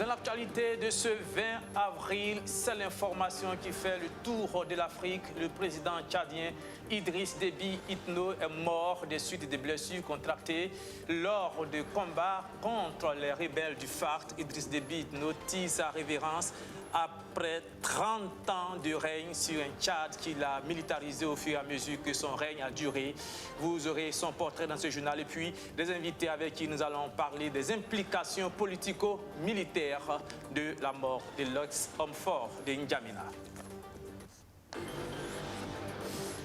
l'actualité de ce 20 avril, c'est l'information qui fait le tour de l'Afrique. Le président tchadien Idriss Déby Itno est mort des suites des blessures contractées lors de combats contre les rebelles du FARC. Idriss Déby Itno tire sa révérence après 30 ans de règne sur un Tchad qu'il a militarisé au fur et à mesure que son règne a duré. Vous aurez son portrait dans ce journal et puis des invités avec qui nous allons parler des implications politico-militaires de la mort de l'ex-homme fort de N'Djamena.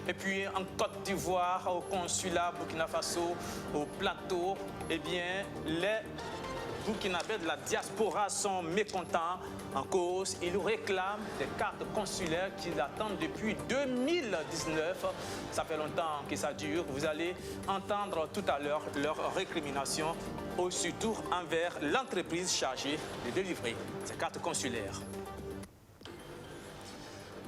Et puis en Côte d'Ivoire, au consulat Burkina Faso, au plateau, eh bien, les Burkinabés de la diaspora sont mécontents en cause. Ils réclament des cartes consulaires qu'ils attendent depuis 2019. Ça fait longtemps que ça dure. Vous allez entendre tout à l'heure leurs récriminations, surtout envers l'entreprise chargée de délivrer ces cartes consulaires.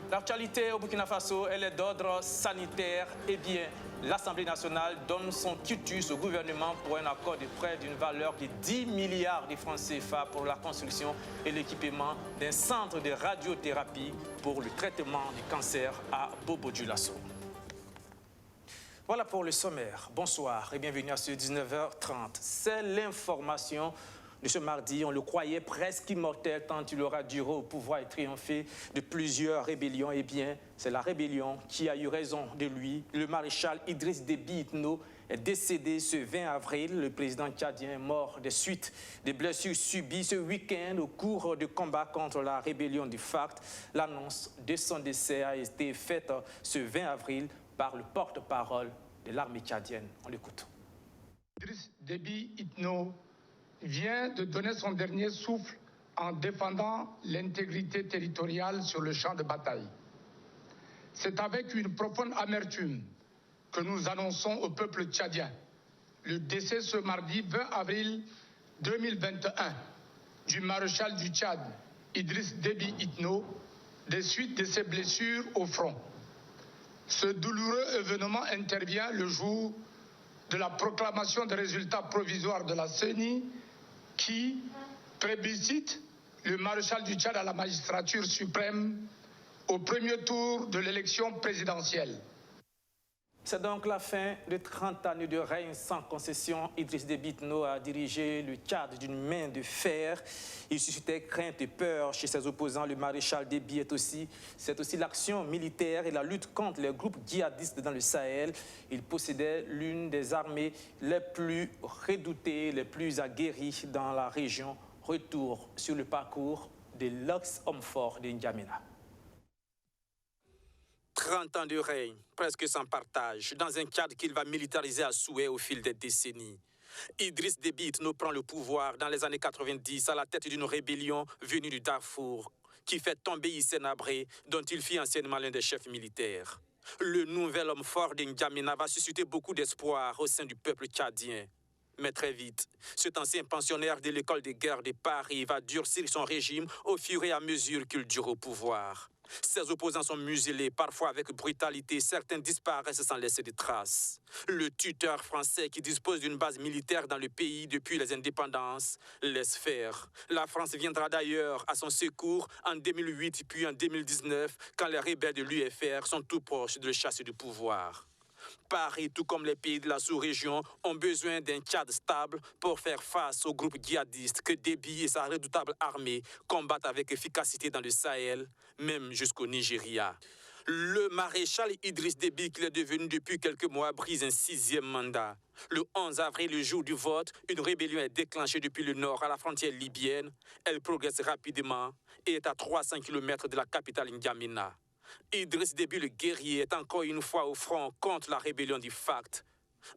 L'actualité au Burkina Faso, elle est d'ordre sanitaire. Eh bien, l'Assemblée nationale donne son quitus au gouvernement pour un accord de prêt d'une valeur de 10 milliards de francs CFA pour la construction et l'équipement d'un centre de radiothérapie pour le traitement du cancer à Bobo-Dioulasso. Voilà pour le sommaire. Bonsoir et bienvenue à ce 19h30. C'est l'information de ce mardi. On le croyait presque immortel tant il aura duré au pouvoir et triomphé de plusieurs rébellions. Eh bien, c'est la rébellion qui a eu raison de lui. Le maréchal Idriss Déby Itno est décédé ce 20 avril. Le président tchadien est mort des suites des blessures subies ce week-end au cours de combats contre la rébellion du FARC. L'annonce de son décès a été faite ce 20 avril par le porte-parole de l'armée tchadienne. On l'écoute. Idriss Déby Itno vient de donner son dernier souffle en défendant l'intégrité territoriale sur le champ de bataille. C'est avec une profonde amertume que nous annonçons au peuple tchadien le décès ce mardi 20 avril 2021 du maréchal du Tchad, Idriss Déby Itno, des suites de ses blessures au front. Ce douloureux événement intervient le jour de la proclamation des résultats provisoires de la CENI qui plébiscite le maréchal du Tchad à la magistrature suprême au premier tour de l'élection présidentielle. C'est donc la fin de 30 années de règne sans concession. Idriss Déby Itno a dirigé le Tchad d'une main de fer. Il suscitait crainte et peur chez ses opposants. Le maréchal Déby c'est aussi l'action militaire et la lutte contre les groupes djihadistes dans le Sahel. Il possédait l'une des armées les plus redoutées, les plus aguerries dans la région. Retour sur le parcours de l'ex-homme fort de N'Djamena. 30 ans de règne, presque sans partage, dans un cadre qu'il va militariser à souhait au fil des décennies. Idriss Déby Itno prend le pouvoir dans les années 90 à la tête d'une rébellion venue du Darfour qui fait tomber Hissène Habré, dont il fut anciennement l'un des chefs militaires. Le nouvel homme fort de N'Djamena va susciter beaucoup d'espoir au sein du peuple tchadien. Mais très vite, cet ancien pensionnaire de l'école de guerre de Paris va durcir son régime au fur et à mesure qu'il dure au pouvoir. Ses opposants sont muselés, parfois avec brutalité. Certains disparaissent sans laisser de traces. Le tuteur français qui dispose d'une base militaire dans le pays depuis les indépendances laisse faire. La France viendra d'ailleurs à son secours en 2008 puis en 2019 quand les rebelles de l'UFR sont tout proches de le chasser du pouvoir. Paris, tout comme les pays de la sous-région, ont besoin d'un Tchad stable pour faire face aux groupes djihadistes que Déby et sa redoutable armée combattent avec efficacité dans le Sahel, même jusqu'au Nigeria. Le maréchal Idriss Déby, qu'il est devenu depuis quelques mois, brise un 6e mandat. Le 11 avril, le jour du vote, une rébellion est déclenchée depuis le nord à la frontière libyenne. Elle progresse rapidement et est à 300 km de la capitale N'Djamena. Idriss Déby, le guerrier, est encore une fois au front contre la rébellion du FARC.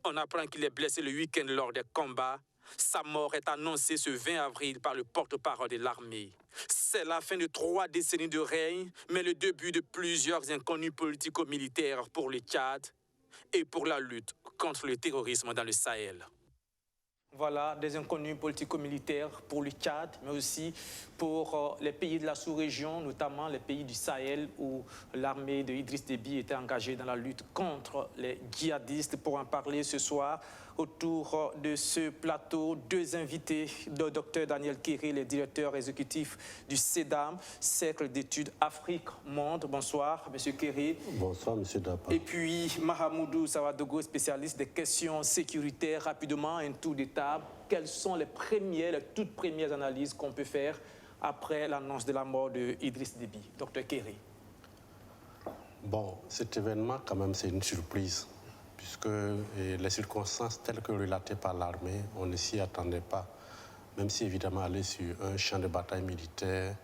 On apprend qu'il est blessé le week-end lors des combats. Sa mort est annoncée ce 20 avril par le porte-parole de l'armée. C'est la fin de 3 décennies de règne, mais le début de plusieurs inconnus politico-militaires pour le Tchad et pour la lutte contre le terrorisme dans le Sahel. Voilà, des inconnus politico-militaires pour le Tchad, mais aussi pour les pays de la sous-région, notamment les pays du Sahel, où l'armée de Idriss Déby était engagée dans la lutte contre les djihadistes. Pour en parler ce soir, autour de ce plateau. Deux invités, le docteur Daniel Kéré, le directeur exécutif du CEDAM, Cercle d'études Afrique-Monde. Bonsoir, M. Kéré. Bonsoir, M. Dapa. Et puis Mahamoudou Sawadogo, spécialiste des questions sécuritaires. Rapidement, un tour de table. Quelles sont les toutes premières analyses qu'on peut faire après l'annonce de la mort de Idriss Déby? Docteur Kéré. Bon, cet événement, quand même, c'est une surprise, puisque les circonstances telles que relatées par l'armée, on ne s'y attendait pas. Même si, évidemment, aller sur un champ de bataille militaire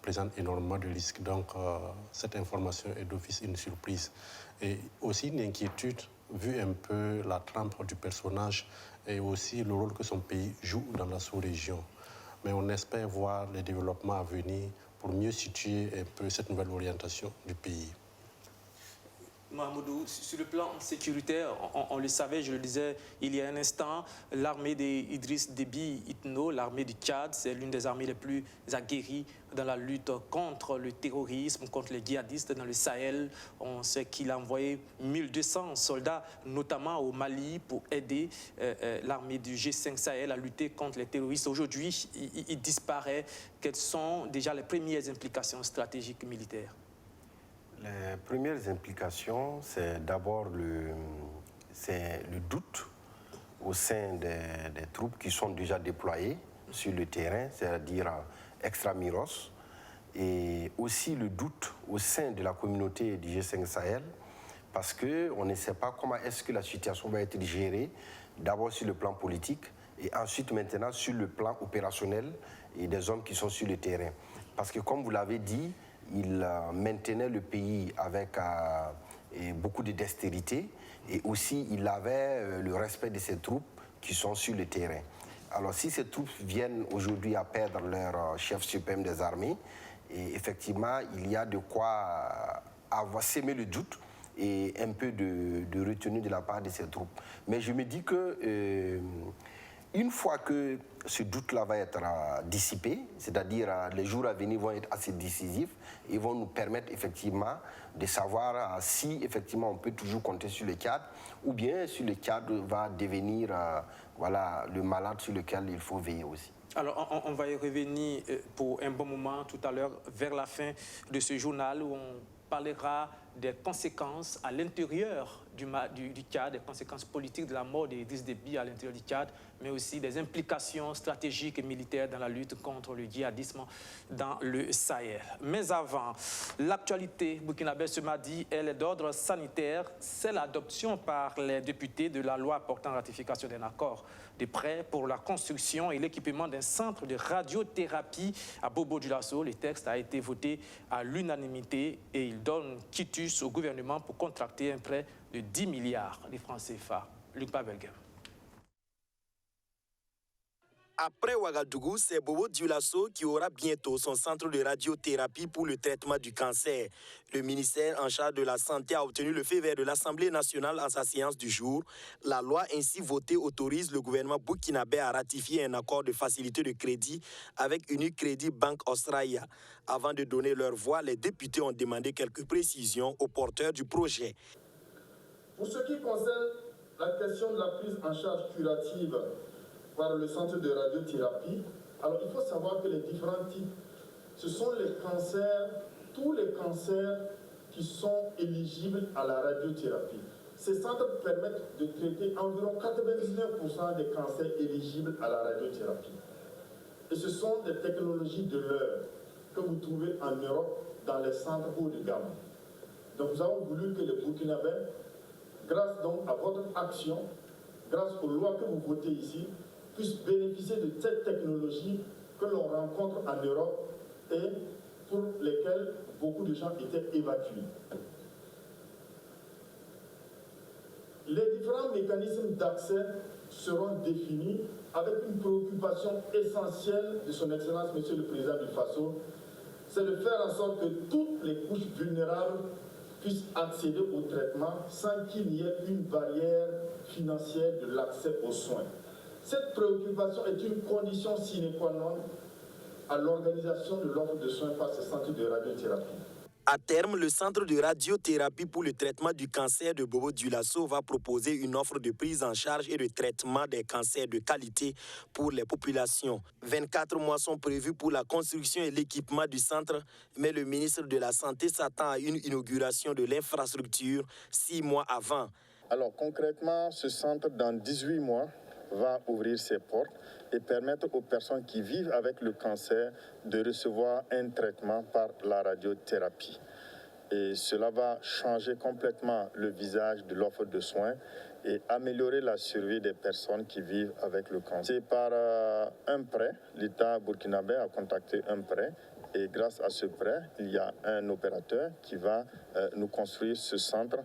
présente énormément de risques. Donc, cette information est d'office une surprise. Et aussi une inquiétude, vu un peu la trempe du personnage et aussi le rôle que son pays joue dans la sous-région. Mais on espère voir les développements à venir pour mieux situer un peu cette nouvelle orientation du pays. Mahmoudou, sur le plan sécuritaire, on le savait, je le disais il y a un instant, l'armée d'Idriss Déby Itno, l'armée du Tchad, c'est l'une des armées les plus aguerries dans la lutte contre le terrorisme, contre les djihadistes dans le Sahel. On sait qu'il a envoyé 1200 soldats, notamment au Mali, pour aider l'armée du G5 Sahel à lutter contre les terroristes. Aujourd'hui, il disparaît. Quelles sont déjà les premières implications stratégiques militaires? Les premières implications, c'est d'abord le doute au sein des troupes qui sont déjà déployées sur le terrain, c'est-à-dire extramuros, et aussi le doute au sein de la communauté du G5 Sahel, parce qu'on ne sait pas comment est-ce que la situation va être gérée, d'abord sur le plan politique, et ensuite maintenant sur le plan opérationnel et des hommes qui sont sur le terrain. Parce que comme vous l'avez dit, il maintenait le pays avec beaucoup de dextérité et aussi il avait le respect de ses troupes qui sont sur le terrain. Alors si ces troupes viennent aujourd'hui à perdre leur chef suprême des armées, et effectivement il y a de quoi avoir sémé le doute et un peu de retenue de la part de ces troupes. Mais je me dis que une fois que ce doute-là va être dissipé, c'est-à-dire les jours à venir vont être assez décisifs et vont nous permettre effectivement de savoir si effectivement on peut toujours compter sur le Tchad ou bien si le Tchad va devenir voilà, le malade sur lequel il faut veiller aussi. Alors, on va y revenir pour un bon moment tout à l'heure, vers la fin de ce journal où on parlera des conséquences à l'intérieur du Tchad, des conséquences politiques de la mort d'Idriss Déby à l'intérieur du Tchad, mais aussi des implications stratégiques et militaires dans la lutte contre le djihadisme dans le Sahel. Mais avant, l'actualité burkinabé ce mardi, elle est d'ordre sanitaire. C'est l'adoption par les députés de la loi portant ratification d'un accord de prêt pour la construction et l'équipement d'un centre de radiothérapie à Bobo-Dioulasso. Le texte a été voté à l'unanimité et il donne quitus au gouvernement pour contracter un prêt de 10 milliards de francs CFA. Luc Babelgem. Après Ouagadougou, c'est Bobo-Dioulasso qui aura bientôt son centre de radiothérapie pour le traitement du cancer. Le ministère en charge de la Santé a obtenu le feu vert de l'Assemblée nationale en sa séance du jour. La loi ainsi votée autorise le gouvernement burkinabé à ratifier un accord de facilité de crédit avec Unicredit Bank Australia. Avant de donner leur voix, les députés ont demandé quelques précisions aux porteurs du projet. Pour ce qui concerne la question de la prise en charge curative par le centre de radiothérapie, alors il faut savoir que les différents types, ce sont les cancers, tous les cancers qui sont éligibles à la radiothérapie. Ces centres permettent de traiter environ 99% des cancers éligibles à la radiothérapie. Et ce sont des technologies de l'heure que vous trouvez en Europe dans les centres haut de gamme. Donc nous avons voulu que les Burkinabés, grâce donc à votre action, grâce aux lois que vous votez ici, puissent bénéficier de cette technologie que l'on rencontre en Europe et pour lesquelles beaucoup de gens étaient évacués. Les différents mécanismes d'accès seront définis avec une préoccupation essentielle de son Excellence, Monsieur le Président du Faso, c'est de faire en sorte que toutes les couches vulnérables puissent accéder au traitement sans qu'il n'y ait une barrière financière de l'accès aux soins. Cette préoccupation est une condition sine qua non à l'organisation de l'offre de soins par ce centre de radiothérapie. À terme, le centre de radiothérapie pour le traitement du cancer de Bobo-Dioulasso va proposer une offre de prise en charge et de traitement des cancers de qualité pour les populations. 24 mois sont prévus pour la construction et l'équipement du centre, mais le ministre de la Santé s'attend à une inauguration de l'infrastructure 6 mois avant. Alors concrètement, ce centre, dans 18 mois, va ouvrir ses portes et permettre aux personnes qui vivent avec le cancer de recevoir un traitement par la radiothérapie. Et cela va changer complètement le visage de l'offre de soins et améliorer la survie des personnes qui vivent avec le cancer. C'est par un prêt, l'État burkinabé a contacté un prêt. Et grâce à ce prêt, il y a un opérateur qui va nous construire ce centre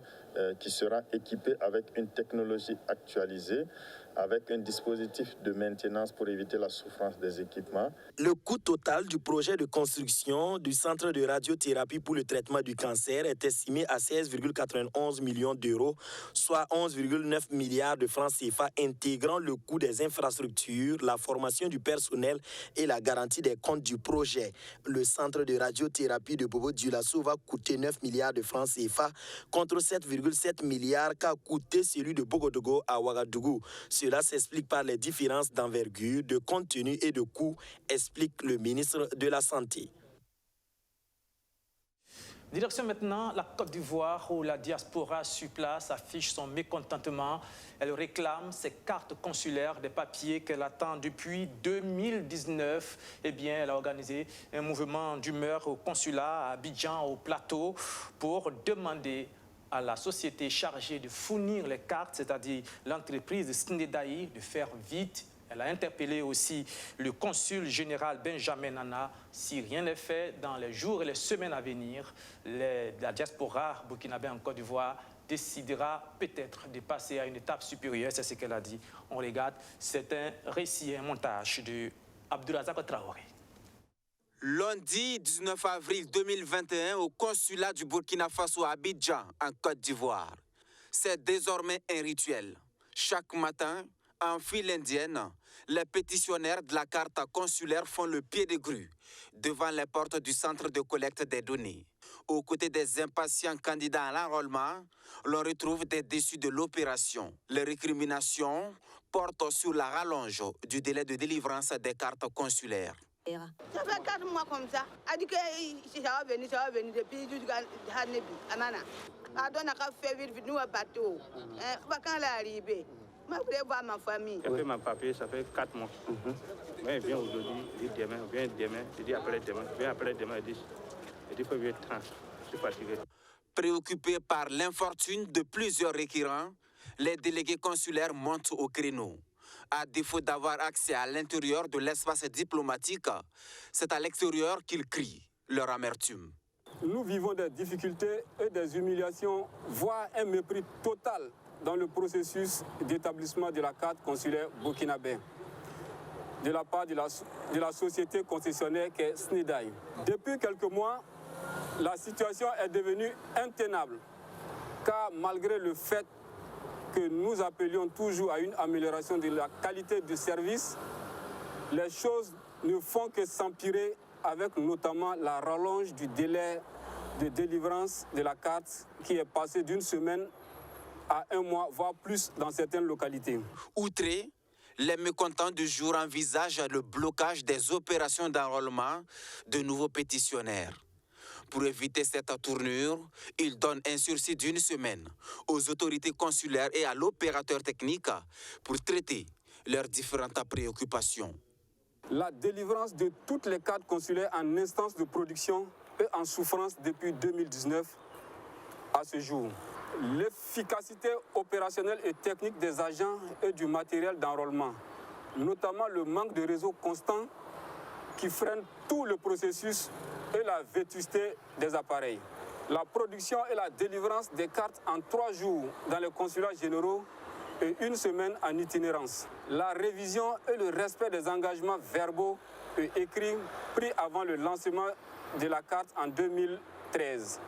qui sera équipé avec une technologie actualisée, avec un dispositif de maintenance pour éviter la souffrance des équipements. Le coût total du projet de construction du centre de radiothérapie pour le traitement du cancer est estimé à 16,91 millions d'euros, soit 11,9 milliards de francs CFA, intégrant le coût des infrastructures, la formation du personnel et la garantie des comptes du projet. Le centre de radiothérapie de Bobo-Dioulasso va coûter 9 milliards de francs CFA contre 7,7 milliards qu'a coûté celui de Bogodogo à Ouagadougou. Cela s'explique par les différences d'envergure, de contenu et de coût, explique le ministre de la Santé. Direction maintenant la Côte d'Ivoire où la diaspora sur place affiche son mécontentement. Elle réclame ses cartes consulaires, des papiers qu'elle attend depuis 2019. Eh bien, elle a organisé un mouvement d'humeur au consulat à Abidjan, au plateau, pour demander à la société chargée de fournir les cartes, c'est-à-dire l'entreprise Snedaï, de faire vite. Elle a interpellé aussi le consul général Benjamin Nana. Si rien n'est fait dans les jours et les semaines à venir, la diaspora burkinabé en Côte d'Ivoire décidera peut-être de passer à une étape supérieure. C'est ce qu'elle a dit. On regarde, c'est un récit, un montage de Abdourazak Traoré. Lundi 19 avril 2021 au consulat du Burkina Faso à Abidjan, en Côte d'Ivoire. C'est désormais un rituel. Chaque matin, en file indienne, les pétitionnaires de la carte consulaire font le pied de grue devant les portes du centre de collecte des données. Aux côtés des impatients candidats à l'enrôlement, l'on retrouve des déçus de l'opération. Les récriminations portent sur la rallonge du délai de délivrance des cartes consulaires. Ça fait 4 mois comme ça. Elle dit que ça va venir depuis Hanebi, Anana. Pardon, on a fait vite, nous, un bateau. Quand elle est arrivée, je voulais voir ma famille. J'ai fait ma papier, ça fait 4 mois. Mais il vient aujourd'hui, il dit demain, il vient demain, il dit après demain, il vient après demain, il dit il faut vite trans. Je suis fatigué. Préoccupés par l'infortune de plusieurs requérants, les délégués consulaires montent au créneau. À défaut d'avoir accès à l'intérieur de l'espace diplomatique, c'est à l'extérieur qu'ils crient leur amertume. Nous vivons des difficultés et des humiliations, voire un mépris total dans le processus d'établissement de la carte consulaire burkinabé de la part de la société concessionnaire qui est Snedaï. Depuis quelques mois, la situation est devenue intenable, car malgré le fait que nous appelions toujours à une amélioration de la qualité du service, les choses ne font que s'empirer avec notamment la rallonge du délai de délivrance de la carte qui est passé d'une semaine à 1 mois, voire plus dans certaines localités. Outrés, les mécontents du jour envisagent le blocage des opérations d'enrôlement de nouveaux pétitionnaires. Pour éviter cette tournure, ils donnent un sursis d'1 semaine aux autorités consulaires et à l'opérateur technique pour traiter leurs différentes préoccupations. La délivrance de toutes les cartes consulaires en instance de production est en souffrance depuis 2019 à ce jour. L'efficacité opérationnelle et technique des agents et du matériel d'enrôlement, notamment le manque de réseau constant qui freine tout le processus et la vétusté des appareils. La production et la délivrance des cartes en 3 jours dans les consulats généraux et 1 semaine en itinérance. La révision et le respect des engagements verbaux et écrits pris avant le lancement de la carte en 2013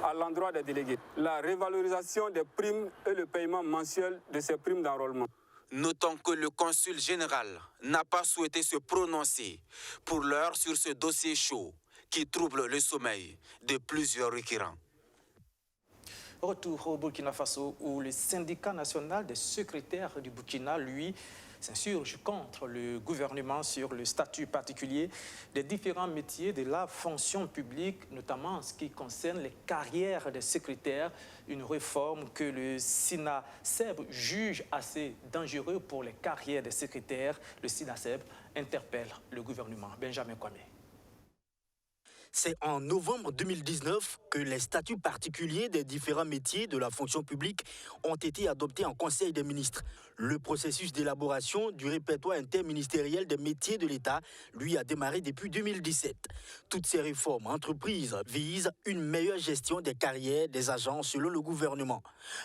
à l'endroit des délégués. La révalorisation des primes et le paiement mensuel de ces primes d'enrôlement. Notons que le consul général n'a pas souhaité se prononcer pour l'heure sur ce dossier chaud, qui troublent le sommeil de plusieurs requérants. Retour au Burkina Faso où le syndicat national des secrétaires du Burkina, lui, s'insurge contre le gouvernement sur le statut particulier des différents métiers de la fonction publique, notamment en ce qui concerne les carrières des secrétaires, une réforme que le SINASEB juge assez dangereuse pour les carrières des secrétaires. Le SINASEB interpelle le gouvernement. Benjamin Kwame. C'est en novembre 2019 que les statuts particuliers des différents métiers de la fonction publique ont été adoptés en Conseil des ministres. Le processus d'élaboration du répertoire interministériel des métiers de l'État, lui, a démarré depuis 2017. Toutes ces réformes entreprises visent une meilleure gestion des carrières des agents selon le gouvernement.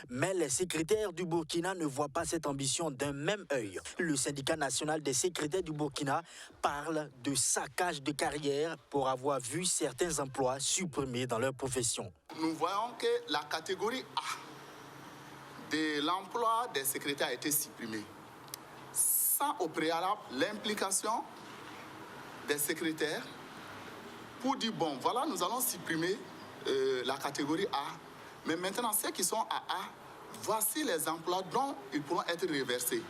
Mais les secrétaires du Burkina ne voient pas cette ambition d'un même œil. Le syndicat national des secrétaires du Burkina parle de saccage de carrière pour avoir vu certains emplois supprimés dans leur profession. Nous voyons que la catégorie A de l'emploi des secrétaires a été supprimée, sans au préalable l'implication des secrétaires pour dire, bon, voilà, nous allons supprimer la catégorie A, mais maintenant, ceux qui sont à A, voici les emplois dont ils pourront être reversés.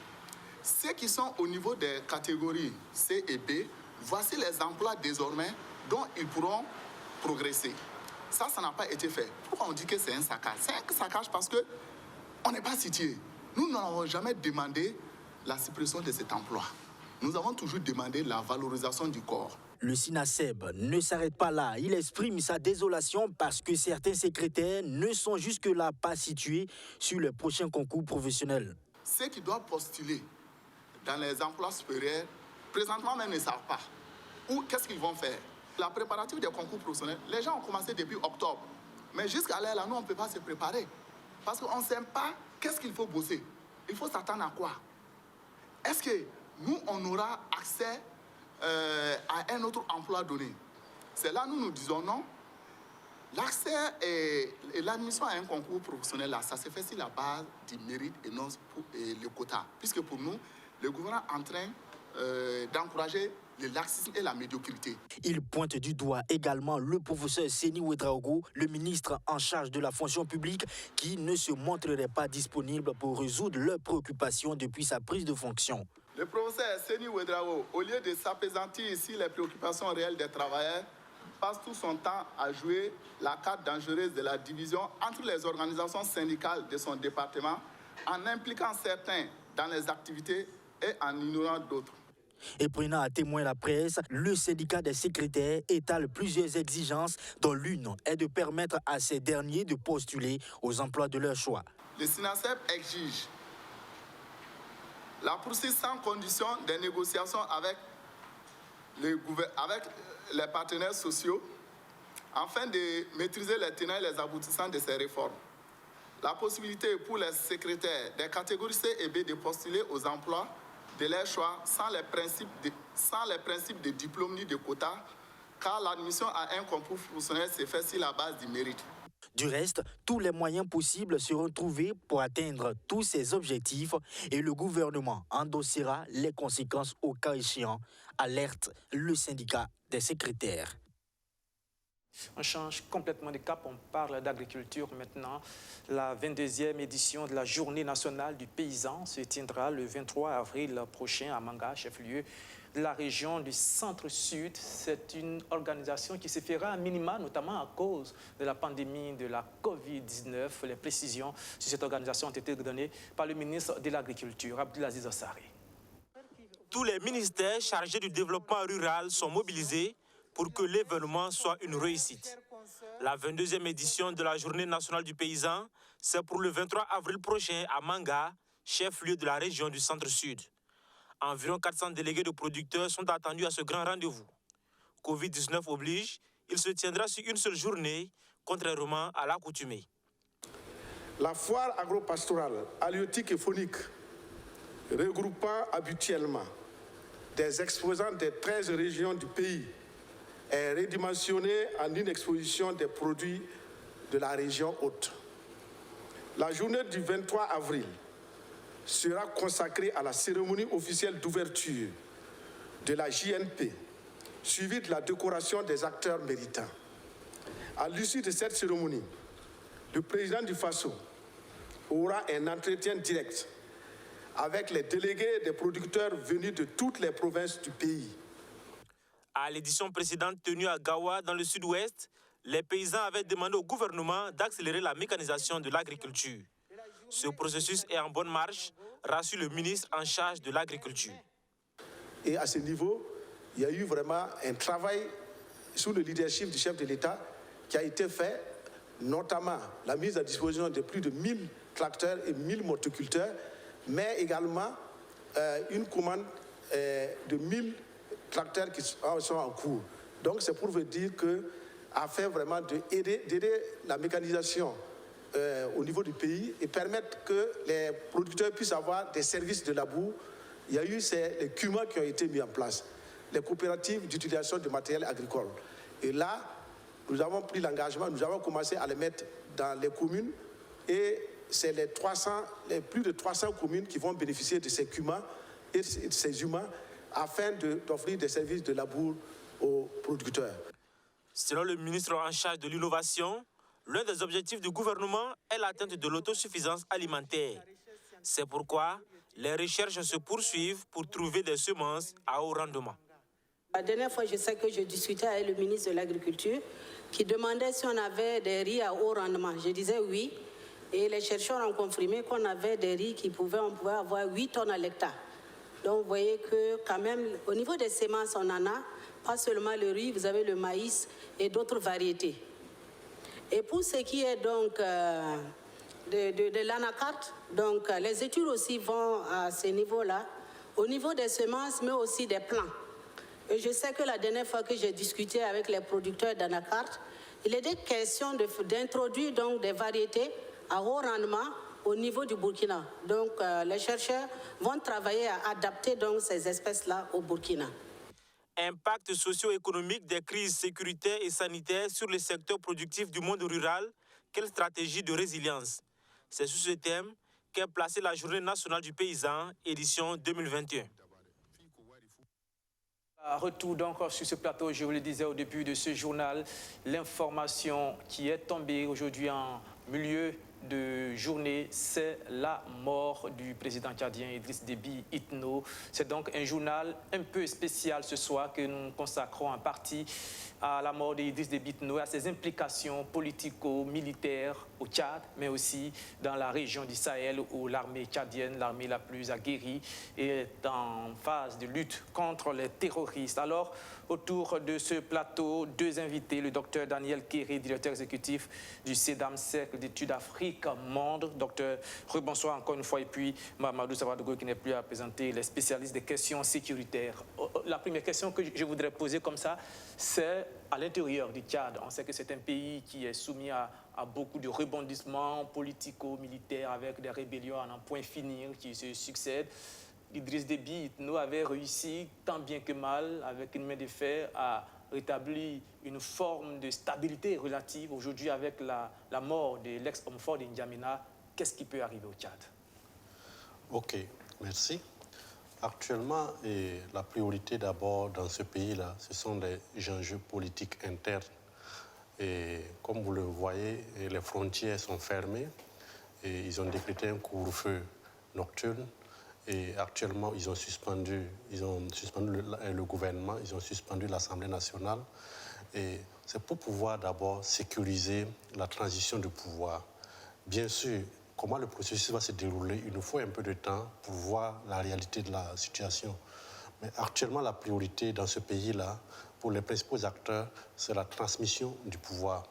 Ceux qui sont au niveau des catégories C et B, voici les emplois désormais dont ils pourront progresser. Ça n'a pas été fait. Pourquoi on dit que c'est un saccage? C'est un saccage parce qu'on n'est pas situé. Nous n'avons jamais demandé la suppression de cet emploi. Nous avons toujours demandé la valorisation du corps. Le SINASEB ne s'arrête pas là. Il exprime sa désolation parce que certains secrétaires ne sont jusque-là pas situés sur les prochains concours professionnels. Ceux qui doivent postuler dans les emplois supérieurs, présentement même ne savent pas. Ou qu'est-ce qu'ils vont faire? La préparative des concours professionnels, les gens ont commencé depuis octobre. Mais jusqu'à là, nous, on ne peut pas se préparer. Parce qu'on ne sait pas qu'est-ce qu'il faut bosser. Il faut s'attendre à quoi? Est-ce que nous, on aura accès à un autre emploi donné? C'est là, nous disons non. L'accès et l'admission à un concours professionnel, là, ça se fait sur la base du mérite et non pour le quota. Puisque pour nous, le gouvernement est en train d'encourager le laxisme et la médiocrité. Il pointe du doigt également le professeur Seni Ouedraogo, le ministre en charge de la fonction publique, qui ne se montrerait pas disponible pour résoudre leurs préoccupations depuis sa prise de fonction. Le professeur Seni Ouedraogo, au lieu de s'apaisantir ici les préoccupations réelles des travailleurs, passe tout son temps à jouer la carte dangereuse de la division entre les organisations syndicales de son département, en impliquant certains dans les activités et en ignorant d'autres. Et prenant à témoin la presse, le syndicat des secrétaires étale plusieurs exigences, dont l'une est de permettre à ces derniers de postuler aux emplois de leur choix. Le SINASEB exige la poursuite sans condition des négociations avec les partenaires sociaux afin de maîtriser les tenants et les aboutissants de ces réformes. La possibilité pour les secrétaires des catégories C et B de postuler aux emplois de leur choix sans les principes de diplôme ni de quota, car l'admission à un concours professionnel se fait sur la base du mérite. Du reste, tous les moyens possibles seront trouvés pour atteindre tous ces objectifs et le gouvernement endossera les conséquences au cas échéant, alerte le syndicat des secrétaires. On change complètement de cap, on parle d'agriculture maintenant. La 22e édition de la Journée nationale du paysan se tiendra le 23 avril prochain à Manga, chef-lieu de la région du Centre-Sud. C'est une organisation qui se fera à minima, notamment à cause de la pandémie de la COVID-19. Les précisions sur cette organisation ont été données par le ministre de l'Agriculture, Abdelaziz Ossari. Tous les ministères chargés du développement rural sont mobilisés pour que l'événement soit une réussite. La 22e édition de la Journée nationale du paysan, c'est pour le 23 avril prochain à Manga, chef-lieu de la région du Centre-Sud. Environ 400 délégués de producteurs sont attendus à ce grand rendez-vous. Covid-19 oblige, il se tiendra sur une seule journée, contrairement à l'accoutumée. La foire agro-pastorale, halieutique et phonique, regroupant habituellement des exposants des 13 régions du pays, est redimensionnée en une exposition des produits de la région haute. La journée du 23 avril sera consacrée à la cérémonie officielle d'ouverture de la JNP suivi de la décoration des acteurs méritants. À l'issue de cette cérémonie, le président du FASO aura un entretien direct avec les délégués des producteurs venus de toutes les provinces du pays. À l'édition précédente tenue à Gawa, dans le sud-ouest, les paysans avaient demandé au gouvernement d'accélérer la mécanisation de l'agriculture. Ce processus est en bonne marche, rassure le ministre en charge de l'agriculture. Et à ce niveau, il y a eu vraiment un travail sous le leadership du chef de l'État qui a été fait, notamment la mise à disposition de plus de 1000 tracteurs et 1000 motoculteurs, mais également une commande de 1000 tracteurs qui sont en cours. Donc c'est pour vous dire que, afin vraiment d'aider la mécanisation au niveau du pays et permettre que les producteurs puissent avoir des services de labour, il y a eu les CUMA qui ont été mis en place, les coopératives d'utilisation de matériel agricole. Et là, nous avons pris l'engagement, nous avons commencé à les mettre dans les communes et c'est les plus de 300 communes qui vont bénéficier de ces CUMA et de ces humains afin d'offrir des services de labour aux producteurs. Selon le ministre en charge de l'innovation, l'un des objectifs du gouvernement est l'atteinte de l'autosuffisance alimentaire. C'est pourquoi les recherches se poursuivent pour trouver des semences à haut rendement. La dernière fois, je sais que je discutais avec le ministre de l'Agriculture qui demandait si on avait des riz à haut rendement. Je disais oui. Et les chercheurs ont confirmé qu'on avait des riz on pouvait avoir 8 tonnes à l'hectare. Donc vous voyez que quand même, au niveau des semences, on en a. Pas seulement le riz, vous avez le maïs et d'autres variétés. Et pour ce qui est donc de l'anacarte, donc les études aussi vont à ce niveau-là, au niveau des semences, mais aussi des plants. Et je sais que la dernière fois que j'ai discuté avec les producteurs d'anacarte, il était question d'introduire donc des variétés à haut rendement au niveau du Burkina. Donc les chercheurs vont travailler à adapter donc ces espèces-là au Burkina. Impact socio-économique des crises sécuritaires et sanitaires sur le secteur productif du monde rural, quelle stratégie de résilience? C'est sur ce thème qu'est placée la Journée nationale du paysan, édition 2021. Retour donc sur ce plateau, je vous le disais au début de ce journal, l'information qui est tombée aujourd'hui en milieu de journée, c'est la mort du président tchadien Idriss Déby Itno. C'est donc un journal un peu spécial ce soir que nous consacrons en partie à la mort d'Idriss Déby Itno et à ses implications politico-militaires au Tchad, mais aussi dans la région du Sahel où l'armée tchadienne, l'armée la plus aguerrie, est en phase de lutte contre les terroristes. Alors, autour de ce plateau, deux invités, le docteur Daniel Kéré, directeur exécutif du CEDAM, Cercle d'études Afrique Monde. Docteur, rebonsoir encore une fois, et puis Mamadou Savadogo qui n'est plus à présenter, les spécialistes des questions sécuritaires. La première question que je voudrais poser comme ça, c'est à l'intérieur du Tchad. On sait que c'est un pays qui est soumis à beaucoup de rebondissements politico-militaires avec des rébellions à n'en point finir qui se succèdent. Idriss Déby Itno avait réussi, tant bien que mal, avec une main de fer, à rétablir une forme de stabilité relative. Aujourd'hui, avec la mort de l'ex-homme fort d'Indiamina, qu'est-ce qui peut arriver au Tchad? Ok, merci. Actuellement, la priorité d'abord dans ce pays-là, ce sont les enjeux politiques internes. Et comme vous le voyez, les frontières sont fermées et ils ont décrété un couvre-feu nocturne. Et actuellement, ils ont suspendu le gouvernement, ils ont suspendu l'Assemblée nationale. Et c'est pour pouvoir d'abord sécuriser la transition de pouvoir. Bien sûr, comment le processus va se dérouler, il nous faut un peu de temps pour voir la réalité de la situation. Mais actuellement, la priorité dans ce pays-là, pour les principaux acteurs, c'est la transmission du pouvoir.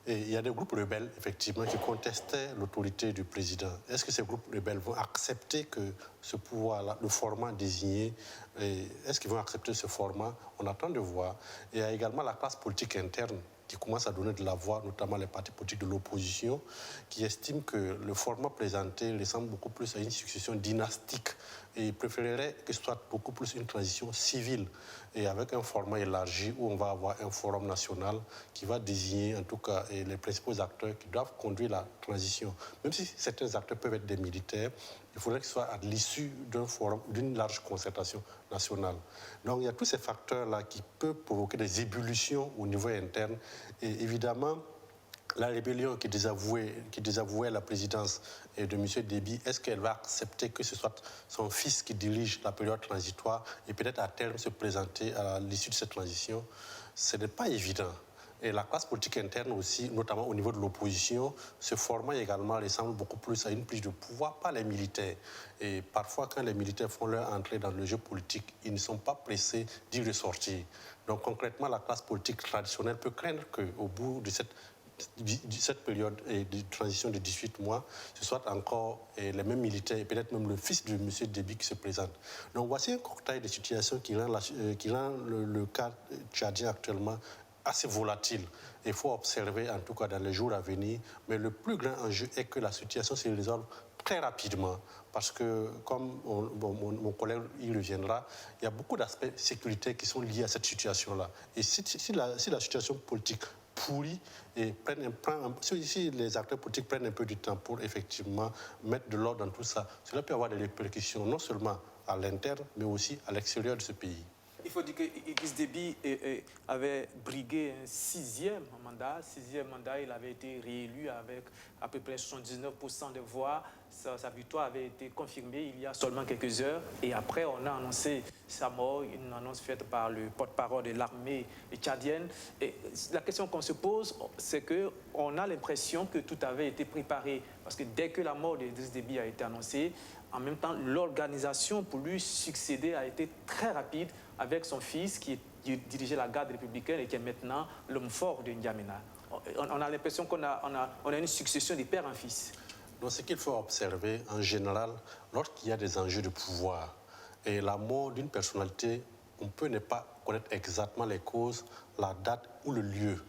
Et il y a des groupes rebelles, effectivement, qui contestaient l'autorité du président. Est-ce que ces groupes rebelles vont accepter que ce pouvoir-là, le format désigné, est-ce qu'ils vont accepter ce format? On attend de voir. Et il y a également la classe politique interne qui commence à donner de la voix, notamment les partis politiques de l'opposition, qui estiment que le format présenté ressemble beaucoup plus à une succession dynastique et ils préféreraient que ce soit beaucoup plus une transition civile et avec un format élargi où on va avoir un forum national qui va désigner en tout cas les principaux acteurs qui doivent conduire la transition. Même si certains acteurs peuvent être des militaires, il il faudrait que ce soit à l'issue d'un forum, d'une large concertation nationale. Donc il y a tous ces facteurs-là qui peuvent provoquer des ébullitions au niveau interne. Et évidemment, la rébellion qui désavouait la présidence de M. Déby, est-ce qu'elle va accepter que ce soit son fils qui dirige la période transitoire et peut-être à terme se présenter à l'issue de cette transition? Ce n'est pas évident. Et la classe politique interne aussi, notamment au niveau de l'opposition, ce format également ressemble beaucoup plus à une prise de pouvoir par les militaires. Et parfois, quand les militaires font leur entrée dans le jeu politique, ils ne sont pas pressés d'y ressortir. Donc concrètement, la classe politique traditionnelle peut craindre qu'au bout de cette période de transition de 18 mois, ce soit encore les mêmes militaires et peut-être même le fils de M. Déby qui se présente. Donc voici un cocktail de situations qui rend le cas tchadien actuellement assez volatile. Il faut observer en tout cas dans les jours à venir, mais le plus grand enjeu est que la situation se résolve très rapidement parce que, comme mon collègue y reviendra, il y a beaucoup d'aspects sécuritaires qui sont liés à cette situation-là. Et si la situation politique pourrit et si les acteurs politiques prennent un peu du temps pour effectivement mettre de l'ordre dans tout ça, cela peut avoir des répercussions non seulement à l'interne, mais aussi à l'extérieur de ce pays. Il faut dire qu'Idriss Déby avait brigué un sixième mandat. Il avait été réélu avec à peu près 79% des voix. Sa victoire avait été confirmée il y a seulement quelques heures. Et après, on a annoncé sa mort, une annonce faite par le porte-parole de l'armée tchadienne. Et la question qu'on se pose, c'est qu'on a l'impression que tout avait été préparé. Parce que dès que la mort d'Idriss Déby a été annoncée, en même temps, l'organisation pour lui succéder a été très rapide avec son fils qui dirigeait la garde républicaine et qui est maintenant l'homme fort de N'Djamena. On a l'impression qu'on a une succession de père en fils. Donc, ce qu'il faut observer en général, lorsqu'il y a des enjeux de pouvoir et la mort d'une personnalité, on peut ne pas connaître exactement les causes, la date ou le lieu.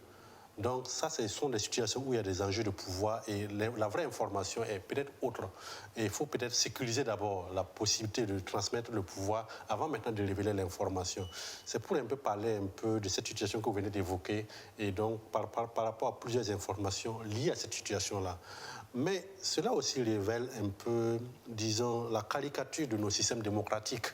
Donc ça, ce sont des situations où il y a des enjeux de pouvoir et la vraie information est peut-être autre. Et il faut peut-être sécuriser d'abord la possibilité de transmettre le pouvoir avant maintenant de révéler l'information. C'est pour un peu parler un peu de cette situation que vous venez d'évoquer et donc par rapport à plusieurs informations liées à cette situation-là. Mais cela aussi révèle un peu, disons, la caricature de nos systèmes démocratiques.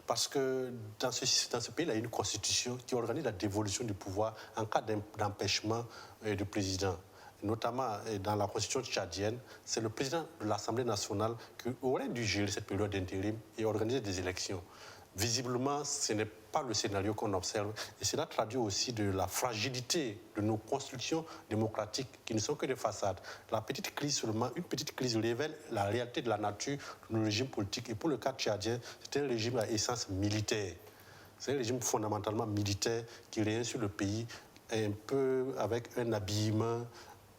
Parce que dans ce pays, il y a une constitution qui organise la dévolution du pouvoir en cas d'empêchement du président. Notamment dans la constitution tchadienne, c'est le président de l'Assemblée nationale qui aurait dû gérer cette période d'intérim et organiser des élections. Visiblement, ce n'est pas le scénario qu'on observe. Et cela traduit aussi de la fragilité de nos constructions démocratiques qui ne sont que des façades. Une petite crise révèle la réalité de la nature de nos régimes politiques. Et pour le cas tchadien, c'est un régime à essence militaire. C'est un régime fondamentalement militaire qui règne sur le pays, un peu avec un habillement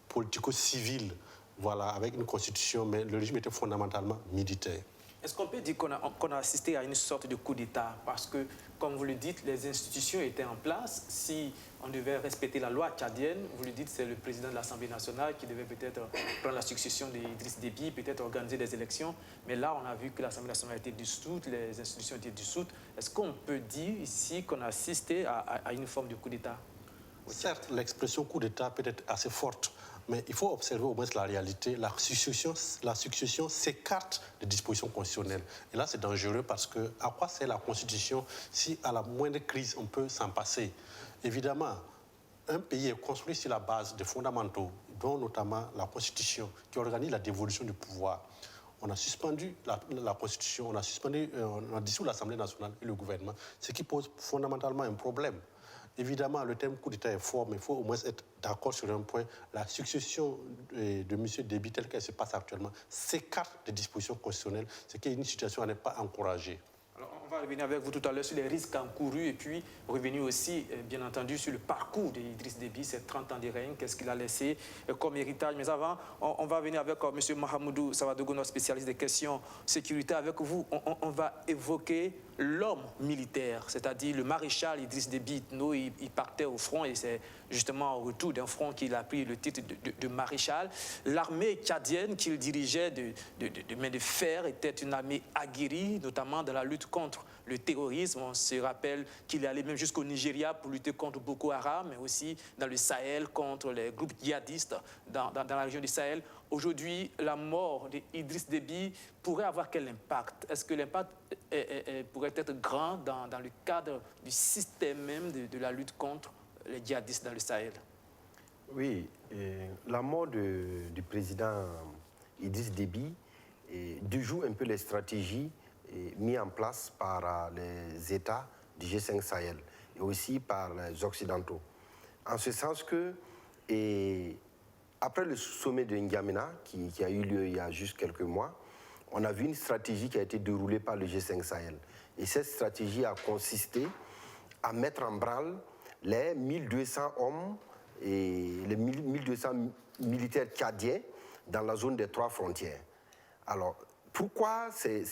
politico-civil, voilà, avec une constitution, mais le régime était fondamentalement militaire. Est-ce qu'on peut dire qu'on a assisté à une sorte de coup d'État? Parce que, comme vous le dites, les institutions étaient en place. Si on devait respecter la loi tchadienne, vous le dites, c'est le président de l'Assemblée nationale qui devait peut-être prendre la succession d'Idriss Déby, peut-être organiser des élections. Mais là, on a vu que l'Assemblée nationale a été dissoute, les institutions étaient dissoutes. Est-ce qu'on peut dire ici qu'on a assisté à une forme de coup d'État? Certes, l'expression coup d'État peut être assez forte, mais il faut observer au moins la réalité. La succession s'écarte des dispositions constitutionnelles. Et là, c'est dangereux parce que à quoi sert la Constitution si à la moindre crise, on peut s'en passer? Évidemment, un pays est construit sur la base des fondamentaux, dont notamment la Constitution, qui organise la dévolution du pouvoir. On a suspendu la Constitution, on a dissous l'Assemblée nationale et le gouvernement, ce qui pose fondamentalement un problème. Évidemment, le terme coup d'État est fort, mais il faut au moins être d'accord sur un point. La succession de M. Déby, telle qu'elle se passe actuellement, s'écarte des dispositions constitutionnelles, ce qui est une situation à ne pas encourager. Alors, on va revenir avec vous tout à l'heure sur les risques encourus et puis revenir aussi, bien entendu, sur le parcours d'Idriss Déby, ces 30 ans de règne, qu'est-ce qu'il a laissé comme héritage. Mais avant, on va venir avec M. Mahamoudou Savadogo, notre spécialiste des questions sécurité. Avec vous, on va évoquer l'homme militaire, c'est-à-dire le maréchal Idriss Déby Itno. Il partait au front et c'est justement au retour d'un front qu'il a pris le titre de maréchal. L'armée tchadienne qu'il dirigeait de main de fer était une armée aguerrie, notamment dans la lutte contre le terrorisme. On se rappelle qu'il est allé même jusqu'au Nigeria pour lutter contre Boko Haram, mais aussi dans le Sahel contre les groupes djihadistes dans la région du Sahel. Aujourd'hui, la mort d'Idriss Déby pourrait avoir quel impact? Est-ce que l'impact pourrait être grand dans le cadre du système même de la lutte contre les djihadistes dans le Sahel? Oui, la mort du président Idriss Déby déjoue un peu les stratégies mises en place par les États du G5 Sahel et aussi par les Occidentaux. En ce sens que, après le sommet de N'Djamena, qui a eu lieu il y a juste quelques mois, on a vu une stratégie qui a été déroulée par le G5 Sahel. Et cette stratégie a consisté à mettre en branle les 1200 hommes et les 1200 militaires tchadiens dans la zone des 3 frontières. Alors, pourquoi c'est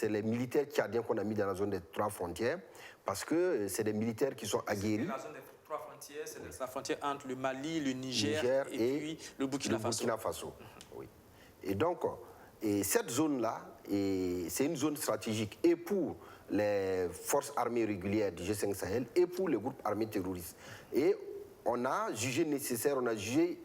les militaires tchadiens qu'on a mis dans la zone des 3 frontières? Parce que c'est des militaires qui sont aguerris. La zone des 3 frontières, c'est la frontière entre le Mali, le Niger et puis le Burkina Faso. Oui. Et donc, cette zone-là, c'est une zone stratégique et pour les forces armées régulières du G5 Sahel et pour les groupes armés terroristes. Et on a jugé nécessaire, on a jugé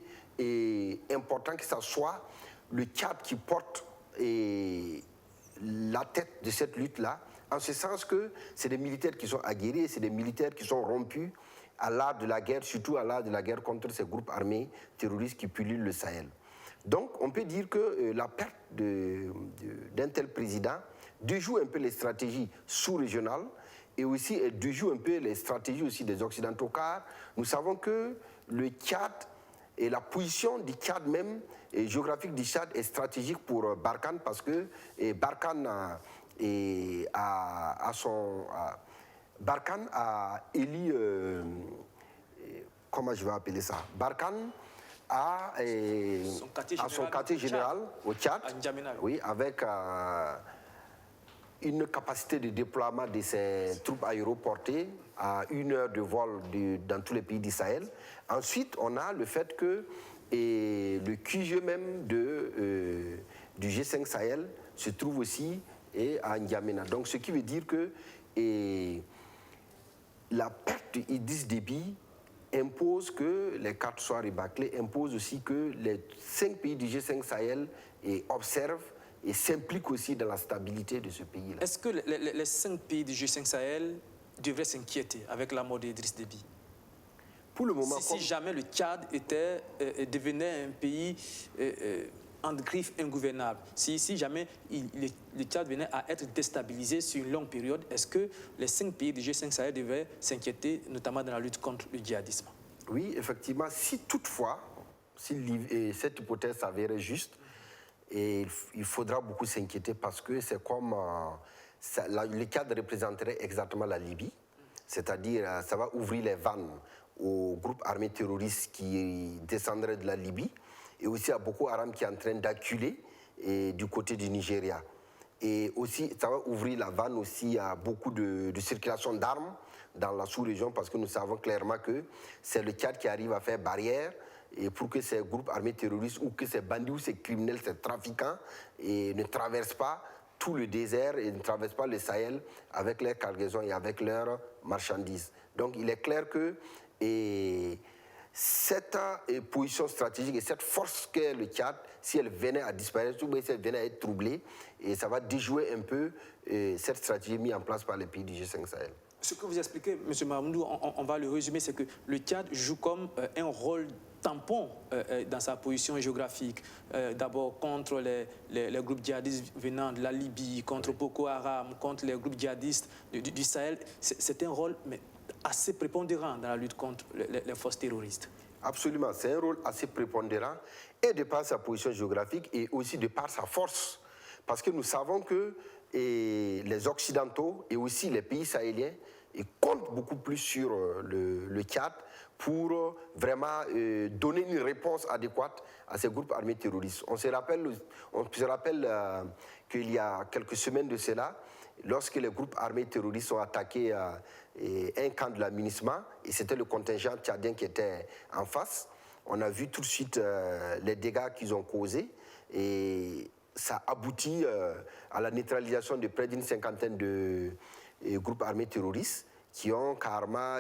important que ça soit le Tchad qui porte la tête de cette lutte-là, en ce sens que c'est des militaires qui sont aguerris, c'est des militaires qui sont rompus à l'art de la guerre, surtout à l'art de la guerre contre ces groupes armés terroristes qui pullulent le Sahel. Donc on peut dire que la perte d'un tel président déjoue un peu les stratégies sous-régionales et aussi déjoue un peu les stratégies aussi des Occidentaux, car nous savons que le Tchad et la position du Tchad même, géographique du Tchad, est stratégique pour Barkhane parce que Barkhane Barkhane a élu, comment je vais appeler ça, Barkhane a son quartier général au Tchad, oui, avec une capacité de déploiement de ses troupes aéroportées à 1 heure de vol dans tous les pays du Sahel. Ensuite, on a le fait que le QG même du G5 Sahel se trouve aussi à N'Djamena. Donc, ce qui veut dire que la perte d'Idriss Déby impose que les cartes soient rebâclées, impose aussi que les 5 pays du G5 Sahel observent et s'impliquent aussi dans la stabilité de ce pays-là. Est-ce que les 5 pays du G5 Sahel devraient s'inquiéter avec la mort d'Idriss Déby? Pour le moment, si jamais le Tchad devenait un pays en griffe ingouvernable, si jamais le Tchad venait à être déstabilisé sur une longue période, est-ce que les 5 pays du G5 Sahel devaient s'inquiéter, notamment dans la lutte contre le djihadisme? Oui, effectivement, si toutefois, si cette hypothèse s'avérait juste, il faudra beaucoup s'inquiéter parce que c'est comme le Tchad représenterait exactement la Libye, c'est-à-dire ça va ouvrir les vannes aux groupes armés terroristes qui descendraient de la Libye et aussi à Boko Haram qui est en train d'acculer du côté du Nigeria. Et aussi, ça va ouvrir la vanne aussi à beaucoup de circulation d'armes dans la sous-région parce que nous savons clairement que c'est le Tchad qui arrive à faire barrière et pour que ces groupes armés terroristes ou que ces bandits ou ces criminels, ces trafiquants ne traversent pas tout le désert et ne traversent pas le Sahel avec leurs cargaisons et avec leurs marchandises. Donc il est clair que cette position stratégique et cette force qu'est le Tchad, si elle venait à disparaître ou si elle venait à être troublée, ça va déjouer un peu cette stratégie mise en place par les pays du G5 Sahel. Ce que vous expliquez, M. Mahamoudou, on va le résumer, c'est que le Tchad joue comme un rôle tampon dans sa position géographique, d'abord contre les groupes djihadistes venant de la Libye, contre Boko Haram, contre les groupes djihadistes du Sahel. C'est un rôle assez prépondérant dans la lutte contre les forces terroristes. Absolument, c'est un rôle assez prépondérant et de par sa position géographique et aussi de par sa force. Parce que nous savons que les Occidentaux et aussi les pays sahéliens comptent beaucoup plus sur le Tchad pour vraiment donner une réponse adéquate à ces groupes armés terroristes. On se rappelle qu'il y a quelques semaines de cela, lorsque les groupes armés terroristes ont attaqué un camp de la MINUSMA, et c'était le contingent tchadien qui était en face, on a vu tout de suite les dégâts qu'ils ont causés, et ça aboutit à la neutralisation de près d'une cinquantaine de groupes armés terroristes. qui ont carrément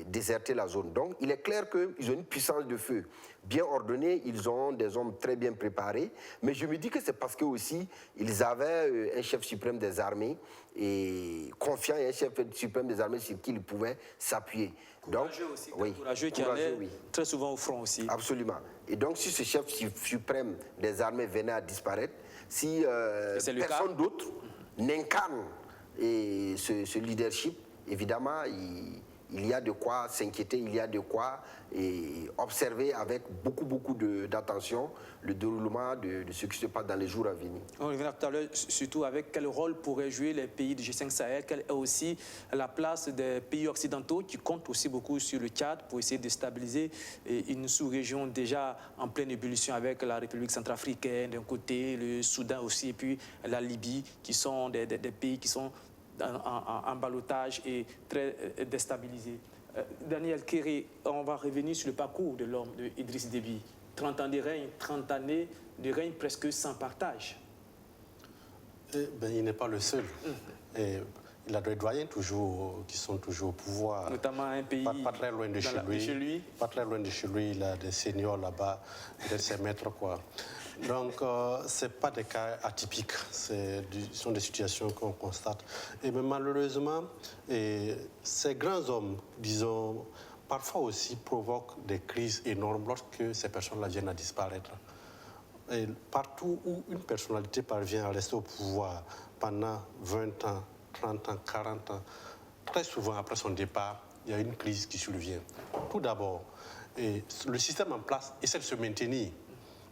déserté la zone. Donc, il est clair qu'ils ont une puissance de feu bien ordonnée, ils ont des hommes très bien préparés, mais je me dis que c'est parce que aussi ils avaient un chef suprême des armées et confiant, et un chef suprême des armées sur qui ils pouvaient s'appuyer. Donc, aussi, courageux qui allait très souvent au front aussi. Absolument. Et donc, si ce chef suprême des armées venait à disparaître, si personne d'autre n'incarne ce leadership, évidemment, il y a de quoi s'inquiéter, il y a de quoi observer avec beaucoup d'attention le déroulement de ce qui se passe dans les jours à venir. On reviendra tout à l'heure, surtout avec quel rôle pourraient jouer les pays du G5 Sahel, quelle est aussi la place des pays occidentaux qui comptent aussi beaucoup sur le Tchad pour essayer de stabiliser une sous-région déjà en pleine ébullition avec la République centrafricaine d'un côté, le Soudan aussi, et puis la Libye, qui sont des pays qui sont en ballottage et très déstabilisés. Daniel Kéré, on va revenir sur le parcours de l'homme de Idriss Déby. 30 ans de règne, 30 années de règne presque sans partage. Il n'est pas le seul. Il a des doyens qui sont toujours au pouvoir. Notamment un pays pas très loin de chez lui. Pas très loin de chez lui, il a des seniors là-bas, peut-être ses maîtres, quoi. Donc, ce n'est pas des cas atypiques, ce sont des situations qu'on constate. Et mais malheureusement, ces grands hommes, disons, parfois aussi provoquent des crises énormes lorsque ces personnes-là viennent à disparaître. Et partout où une personnalité parvient à rester au pouvoir pendant 20 ans, 30 ans, 40 ans, très souvent après son départ, il y a une crise qui survient. Tout d'abord, le système en place essaie de se maintenir.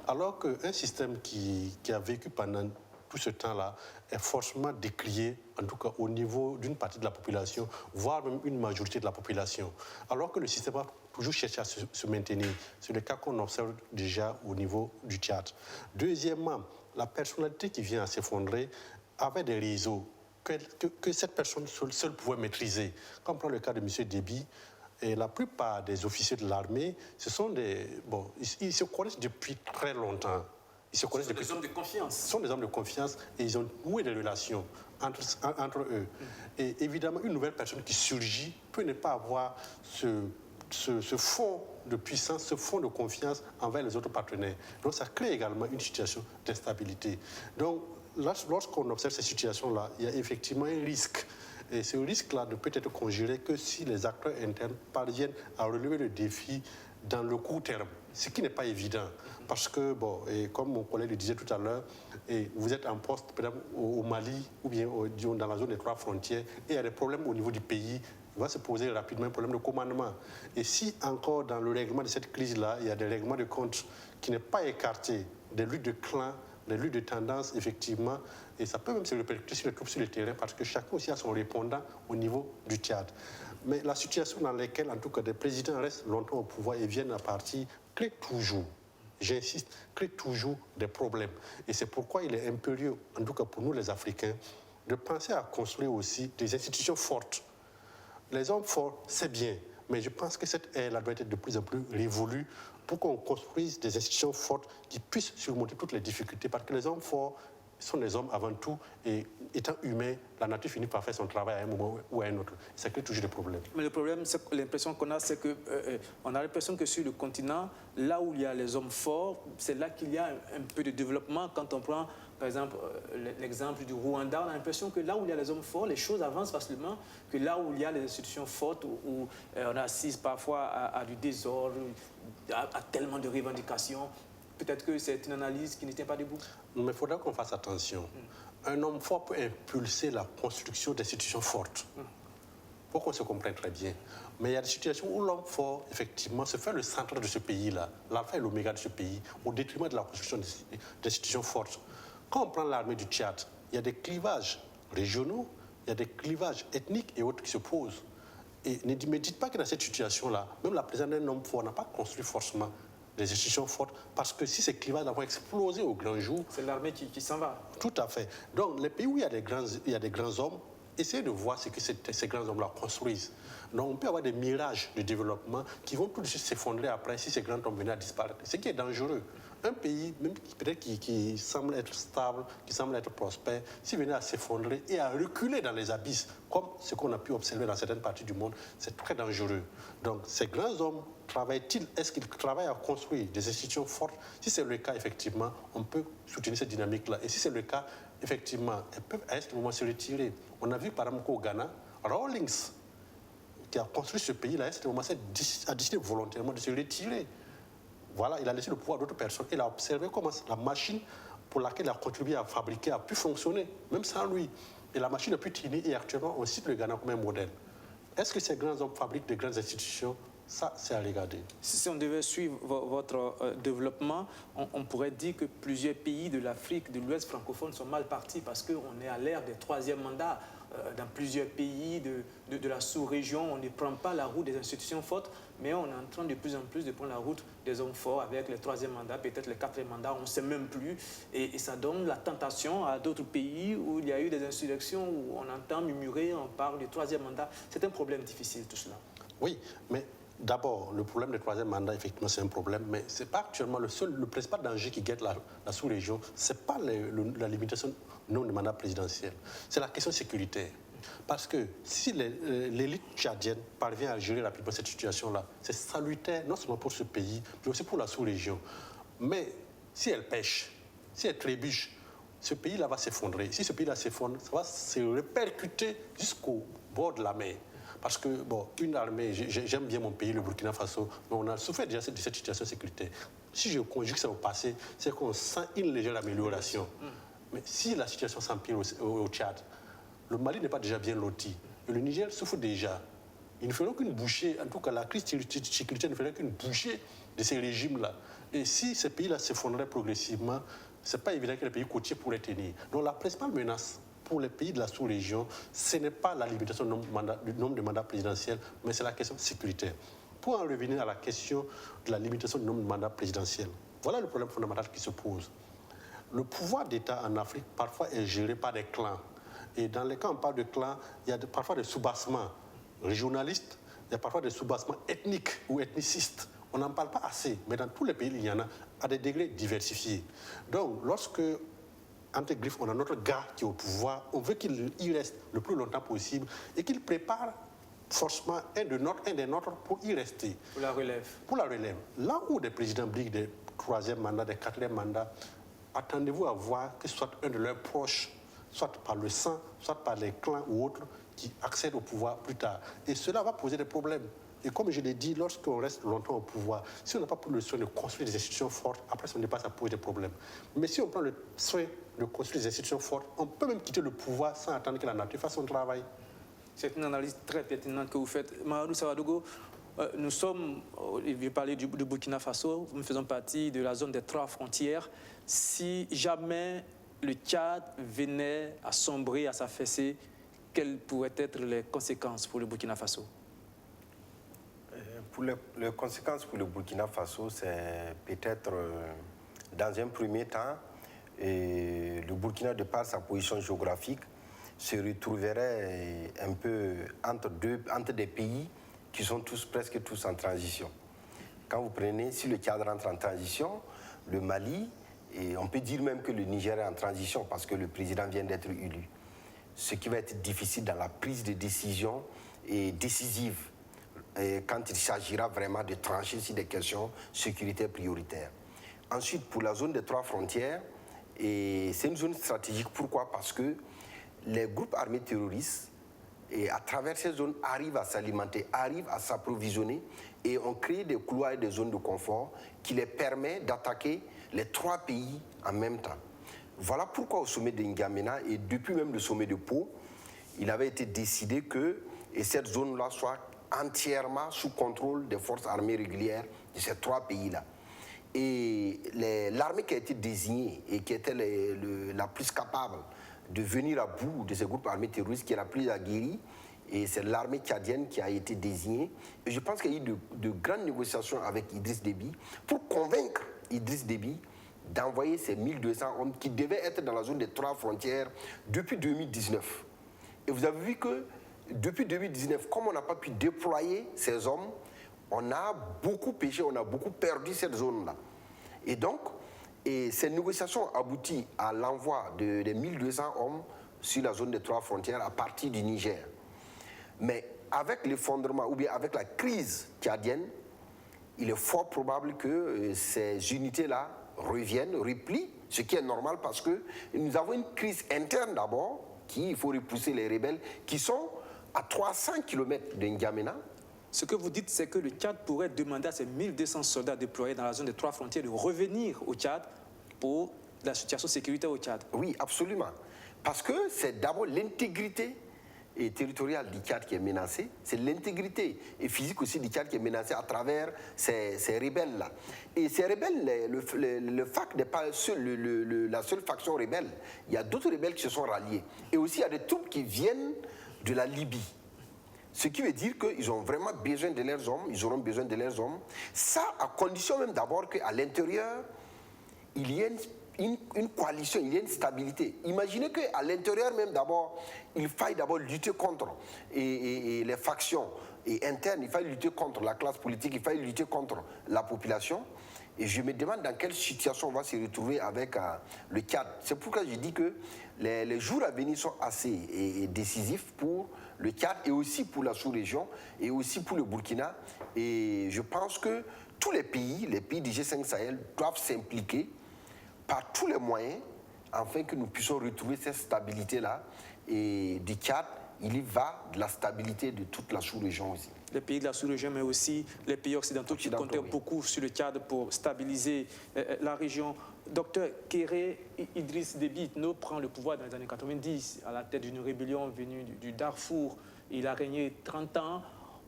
Alors qu'un système qui a vécu pendant tout ce temps-là est forcément décrié, en tout cas au niveau d'une partie de la population, voire même une majorité de la population. Alors que le système a toujours cherché à se maintenir. C'est le cas qu'on observe déjà au niveau du Tchad. Deuxièmement, la personnalité qui vient à s'effondrer avait des réseaux que cette personne seule pouvait maîtriser. Quand on prend le cas de M. Déby, et la plupart des officiers de l'armée, ce sont ils se connaissent depuis très longtemps. Ce sont des hommes de confiance. Ce sont des hommes de confiance et ils ont noué des relations entre eux. Et évidemment, une nouvelle personne qui surgit peut ne pas avoir ce fond de puissance, ce fond de confiance envers les autres partenaires. Donc ça crée également une situation d'instabilité. Donc lorsqu'on observe ces situations-là, il y a effectivement un risque. Et ce risque-là ne peut être conjuré que si les acteurs internes parviennent à relever le défi dans le court terme, ce qui n'est pas évident. Parce que, et comme mon collègue le disait tout à l'heure, vous êtes en poste au Mali ou bien dans la zone des 3 frontières et il y a des problèmes au niveau du pays, il va se poser rapidement un problème de commandement. Et si encore dans le règlement de cette crise-là, il y a des règlements de compte qui n'est pas écarté, des luttes de clans, des luttes de tendance, effectivement, et ça peut même se répercuter sur les troupes sur le terrain parce que chacun aussi a son répondant au niveau du Tchad. Mais la situation dans laquelle, en tout cas, des présidents restent longtemps au pouvoir et viennent à partir, crée toujours, j'insiste, crée toujours des problèmes. Et c'est pourquoi il est impérieux, en tout cas pour nous les Africains, de penser à construire aussi des institutions fortes. Les hommes forts, c'est bien, mais je pense que cette ère-là doit être de plus en plus révolue pour qu'on construise des institutions fortes qui puissent surmonter toutes les difficultés. Parce que les hommes forts sont des hommes avant tout, et étant humains, la nature finit par faire son travail à un moment ou à un autre. Ça crée toujours des problèmes. Mais le problème, c'est que l'impression qu'on a, c'est que on a l'impression que sur le continent, là où il y a les hommes forts, c'est là qu'il y a un peu de développement. Quand on prend, par exemple, l'exemple du Rwanda, on a l'impression que là où il y a les hommes forts, les choses avancent facilement, que là où il y a les institutions fortes, où on assiste parfois à du désordre, à tellement de revendications. Peut-être que c'est une analyse qui ne tient pas debout. Mais il faudra qu'on fasse attention. Un homme fort peut impulser la construction d'institutions fortes. Pour qu'on se comprenne très bien. Mais il y a des situations où l'homme fort, effectivement, se fait le centre de ce pays-là, l'alpha et l'oméga de ce pays, au détriment de la construction d'institutions fortes. Quand on prend l'armée du Tchad, il y a des clivages régionaux, il y a des clivages ethniques et autres qui se posent. Et ne me dites pas que dans cette situation-là, même la présence d'un homme fort n'a pas construit forcément des institutions fortes, parce que si ces clivages vont exploser au grand jour... C'est l'armée qui s'en va. Tout à fait. Donc, les pays où il y a des grands hommes essayez de voir ce que ces grands hommes-là construisent. Donc on peut avoir des mirages de développement qui vont tout de suite s'effondrer après si ces grands hommes venaient à disparaître. Ce qui est dangereux. Un pays, même peut-être qui semble être stable, qui semble être prospère, s'il venait à s'effondrer et à reculer dans les abysses, comme ce qu'on a pu observer dans certaines parties du monde, c'est très dangereux. Donc ces grands hommes, travaillent-ils, est-ce qu'ils travaillent à construire des institutions fortes? Si c'est le cas, effectivement, on peut soutenir cette dynamique-là. Et si c'est le cas, effectivement, elles peuvent à ce moment se retirer. On a vu par exemple qu'au Ghana, Rawlings, qui a construit ce pays-là, à ce moment, a décidé volontairement de se retirer. Voilà, il a laissé le pouvoir à d'autres personnes. Il a observé comment la machine pour laquelle il a contribué à fabriquer a pu fonctionner, même sans lui. Et la machine a pu tenir et actuellement, on cite le Ghana comme un modèle. Est-ce que ces grands hommes fabriquent de grandes institutions? Ça, c'est à regarder. Si on devait suivre votre développement, on pourrait dire que plusieurs pays de l'Afrique de l'Ouest francophone sont mal partis parce qu'on est à l'ère des troisièmes mandats. Dans plusieurs pays de la sous-région, on ne prend pas la route des institutions fortes, mais on est en train de plus en plus de prendre la route des hommes forts avec les troisième mandats, peut-être les quatrième mandats, on ne sait même plus. Et ça donne la tentation à d'autres pays où il y a eu des insurrections, où on entend murmurer, on parle du troisième mandat. C'est un problème difficile, tout cela. Oui, mais d'abord, le problème du troisième mandat, effectivement, c'est un problème, mais ce n'est pas actuellement le principal danger qui guette la sous-région, ce n'est pas la limitation du nombre de mandats présidentiels, c'est la question sécuritaire. Parce que si l'élite tchadienne parvient à gérer rapidement cette situation-là, c'est salutaire non seulement pour ce pays, mais aussi pour la sous-région. Mais si elle pêche, si elle trébuche, ce pays-là va s'effondrer. Si ce pays-là s'effondre, ça va se répercuter jusqu'au bord de la mer. Parce que, bon, une armée, j'aime bien mon pays, le Burkina Faso, mais on a souffert déjà de cette situation sécuritaire. Si je conjugue ça au passé, c'est qu'on sent une légère amélioration. Mais si la situation s'empire au Tchad, le Mali n'est pas déjà bien loti. Et le Niger souffre déjà. Il ne ferait qu'une bouchée, en tout cas la crise sécuritaire ne ferait qu'une bouchée de ces régimes-là. Et si ces pays-là s'effondraient progressivement, ce n'est pas évident que les pays côtiers pourraient tenir. Donc la principale menace pour les pays de la sous-région, ce n'est pas la limitation du nombre de mandats présidentiels, mais c'est la question sécuritaire. Pour en revenir à la question de la limitation du nombre de mandats présidentiels, voilà le problème fondamental qui se pose. Le pouvoir d'État en Afrique, parfois, est géré par des clans. Et dans les cas où on parle de clans, il y a parfois des soubassements régionalistes, il y a parfois des soubassements ethniques ou ethnicistes. On n'en parle pas assez, mais dans tous les pays, il y en a à des degrés diversifiés. Donc, lorsque, entre griffes, on a notre gars qui est au pouvoir, on veut qu'il y reste le plus longtemps possible et qu'il prépare forcément un des nôtres pour y rester. Pour la relève. Pour la relève. Là où des présidents briguent des troisième mandats, des quatrième mandats, attendez-vous à voir que ce soit un de leurs proches, soit par le sang, soit par les clans ou autres, qui accèdent au pouvoir plus tard. Et cela va poser des problèmes. Et comme je l'ai dit, lorsqu'on reste longtemps au pouvoir, si on n'a pas pris le soin de construire des institutions fortes, après ça ne pas, ça pose des problèmes. Mais si on prend le soin de construire des institutions fortes, on peut même quitter le pouvoir sans attendre que la nature fasse son travail. C'est une analyse très pertinente que vous faites. Mahamadou Savadogo, nous sommes, je parlais du Burkina Faso, nous faisons partie de la zone des 3 frontières. Si jamais le Tchad venait à sombrer, à s'affaisser, quelles pourraient être les conséquences pour le Burkina Faso? Pour les conséquences pour le Burkina Faso, c'est peut-être, dans un premier temps, le Burkina, de par sa position géographique, se retrouverait un peu entre des pays qui sont presque tous en transition. Quand vous prenez, si le Tchad rentre en transition, le Mali, et on peut dire même que le Niger est en transition parce que le président vient d'être élu. Ce qui va être difficile dans la prise de décision et décisive quand il s'agira vraiment de trancher sur des questions sécuritaires prioritaires. Ensuite, pour la zone des 3 frontières, c'est une zone stratégique. Pourquoi? Parce que les groupes armés terroristes, et à travers ces zones, arrivent à s'alimenter, arrivent à s'approvisionner et ont créé des couloirs et des zones de confort qui les permettent d'attaquer les 3 pays en même temps. Voilà pourquoi au sommet de N'Djamena et depuis même le sommet de Pau, il avait été décidé que cette zone-là soit entièrement sous contrôle des forces armées régulières de ces 3 pays-là. Et l'armée qui a été désignée et qui était la plus capable de venir à bout de ces groupes armés terroristes, qui est la plus aguerrie, et c'est l'armée tchadienne qui a été désignée. Et je pense qu'il y a eu de grandes négociations avec Idriss Déby pour convaincre Idriss Déby d'envoyer ces 1200 hommes qui devaient être dans la zone des 3 frontières depuis 2019. Et vous avez vu que depuis 2019, comme on n'a pas pu déployer ces hommes, on a beaucoup péché, on a beaucoup perdu cette zone-là. Et donc, ces négociations ont abouti à l'envoi de 1200 hommes sur la zone des 3 frontières à partir du Niger. Mais avec l'effondrement ou bien avec la crise tchadienne, il est fort probable que ces unités-là reviennent, replient, ce qui est normal parce que nous avons une crise interne d'abord, il faut repousser les rebelles qui sont à 300 km de N'Djamena. Ce que vous dites, c'est que le Tchad pourrait demander à ces 1200 soldats déployés dans la zone des 3 frontières de revenir au Tchad pour la situation sécuritaire au Tchad. Oui, absolument. Parce que c'est d'abord l'intégrité territoriale du Tchad qui est menacée, c'est l'intégrité et physique aussi du Tchad qui est menacée à travers ces rebelles-là. Et ces rebelles, le FAC n'est pas la seule faction rebelle. Il y a d'autres rebelles qui se sont ralliés. Et aussi, il y a des troupes qui viennent de la Libye. Ce qui veut dire qu'ils ont vraiment besoin de leurs hommes, ils auront besoin de leurs hommes. Ça, à condition même d'abord qu'à l'intérieur, il y ait une coalition, il y a une stabilité. Imaginez qu'à l'intérieur même d'abord, il faille d'abord lutter contre et les factions internes, il faille lutter contre la classe politique, il faille lutter contre la population. Et je me demande dans quelle situation on va se retrouver avec le Tchad. C'est pourquoi je dis que les jours à venir sont assez décisifs pour le Tchad et aussi pour la sous-région et aussi pour le Burkina. Et je pense que tous les pays du G5 Sahel doivent s'impliquer par tous les moyens afin que nous puissions retrouver cette stabilité-là. Et du Tchad, il y va de la stabilité de toute la sous-région aussi. Les pays de la sous-région, mais aussi les pays occidentaux qui comptaient beaucoup sur le Tchad pour stabiliser la région. Docteur Kéré Idriss Déby Itno prend le pouvoir dans les années 90 à la tête d'une rébellion venue du Darfour. Il a régné 30 ans.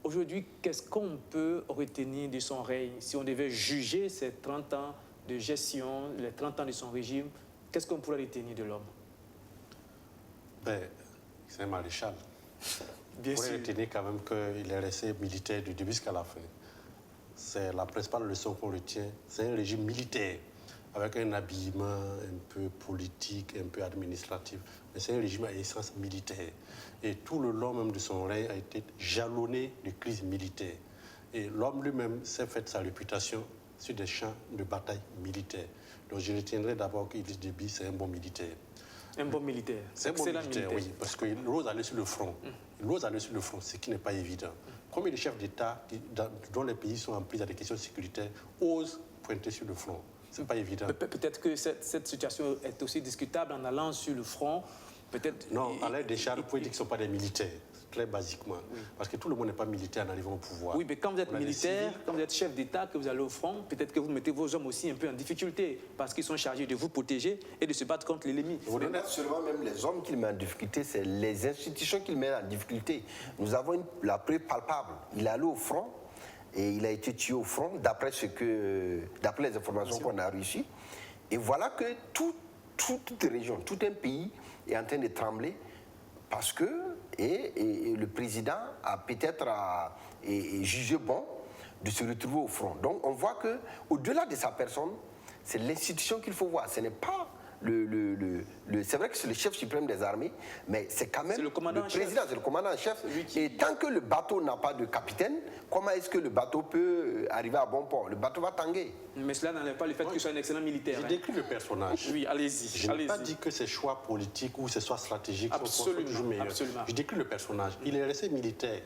Aujourd'hui, qu'est-ce qu'on peut retenir de son règne? Si on devait juger ces 30 ans de gestion, les 30 ans de son régime, qu'est-ce qu'on pourrait retenir de l'homme? C'est un maréchal. Bien sûr. On pourrait retenir quand même qu'il est resté militaire du début jusqu'à la fin. C'est la principale leçon qu'on retient. C'est un régime militaire, avec un habillement un peu politique, un peu administratif. Mais c'est un régime à essence militaire. Et tout le long même de son règne a été jalonné de crises militaires. Et l'homme lui-même s'est fait sa réputation sur des champs de bataille militaires. Donc je retiendrai d'abord qu'Idriss Déby, c'est un bon militaire. Un bon militaire. C'est un bon militaire, oui, parce qu'il ose aller sur le front. Il ose aller sur le front, ce qui n'est pas évident. Combien de chefs d'État dont les pays sont en prise à des questions sécuritaires osent pointer sur le front? Ce n'est pas évident. Peut-être que cette situation est aussi discutable en allant sur le front. Non, à l'aide des chars, vous pouvez dire qu'ils ne sont pas des militaires, très basiquement. Oui. Parce que tout le monde n'est pas militaire en arrivant au pouvoir. Oui, mais quand vous êtes militaire, quand vous êtes chef d'État, que vous allez au front, peut-être que vous mettez vos hommes aussi un peu en difficulté, parce qu'ils sont chargés de vous protéger et de se battre contre l'ennemi. Vous n'êtes pas seulement même les hommes qu'il met en difficulté, c'est les institutions qu'il met en difficulté. Nous avons la preuve palpable. Il est allé au front et il a été tué au front, d'après les informations qu'on a reçues. Et voilà que toute région, tout un pays est en train de trembler parce que le président a peut-être jugé bon de se retrouver au front. Donc on voit qu'au-delà de sa personne, c'est l'institution qu'il faut voir. Ce n'est pas c'est vrai que c'est le chef suprême des armées, mais c'est quand même le président, c'est le commandant en chef. Et tant que le bateau n'a pas de capitaine, comment est-ce que le bateau peut arriver à bon port? Le bateau va tanguer. Mais cela n'enlève pas le fait qu'il soit un excellent militaire. J'ai décrit le personnage. Oui, allez-y. Je n'ai pas dit que ses choix politiques ou ses choix stratégiques sont toujours meilleurs. Absolument. Je décris le personnage. Il est resté militaire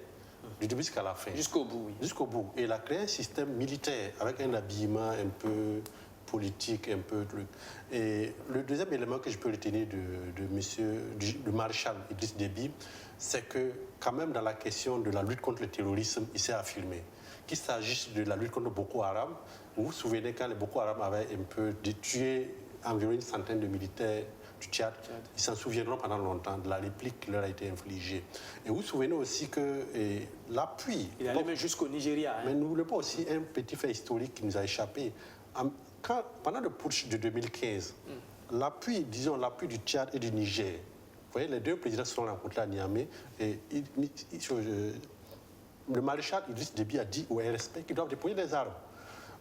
du début jusqu'à la fin. Jusqu'au bout, oui. Jusqu'au bout. Et il a créé un système militaire avec un habillement un peu politique, un peu truc. Et le deuxième élément que je peux retenir de maréchal Idriss Déby, c'est que quand même dans la question de la lutte contre le terrorisme, il s'est affirmé. Qu'il s'agisse de la lutte contre Boko Haram, vous vous souvenez quand les Boko Haram avaient un peu tué environ une centaine de militaires du Tchad, ils s'en souviendront pendant longtemps de la réplique qui leur a été infligée. Et vous vous souvenez aussi que l'appui... Il allait même jusqu'au Nigeria. Mais n'oubliez pas aussi un petit fait historique qui nous a échappé. Pendant le putsch de 2015, l'appui du Tchad et du Niger, vous voyez, les deux présidents se sont rencontrés à Niamey et le maréchal Idriss Déby a dit au RSP qu'ils doivent déployer des armes.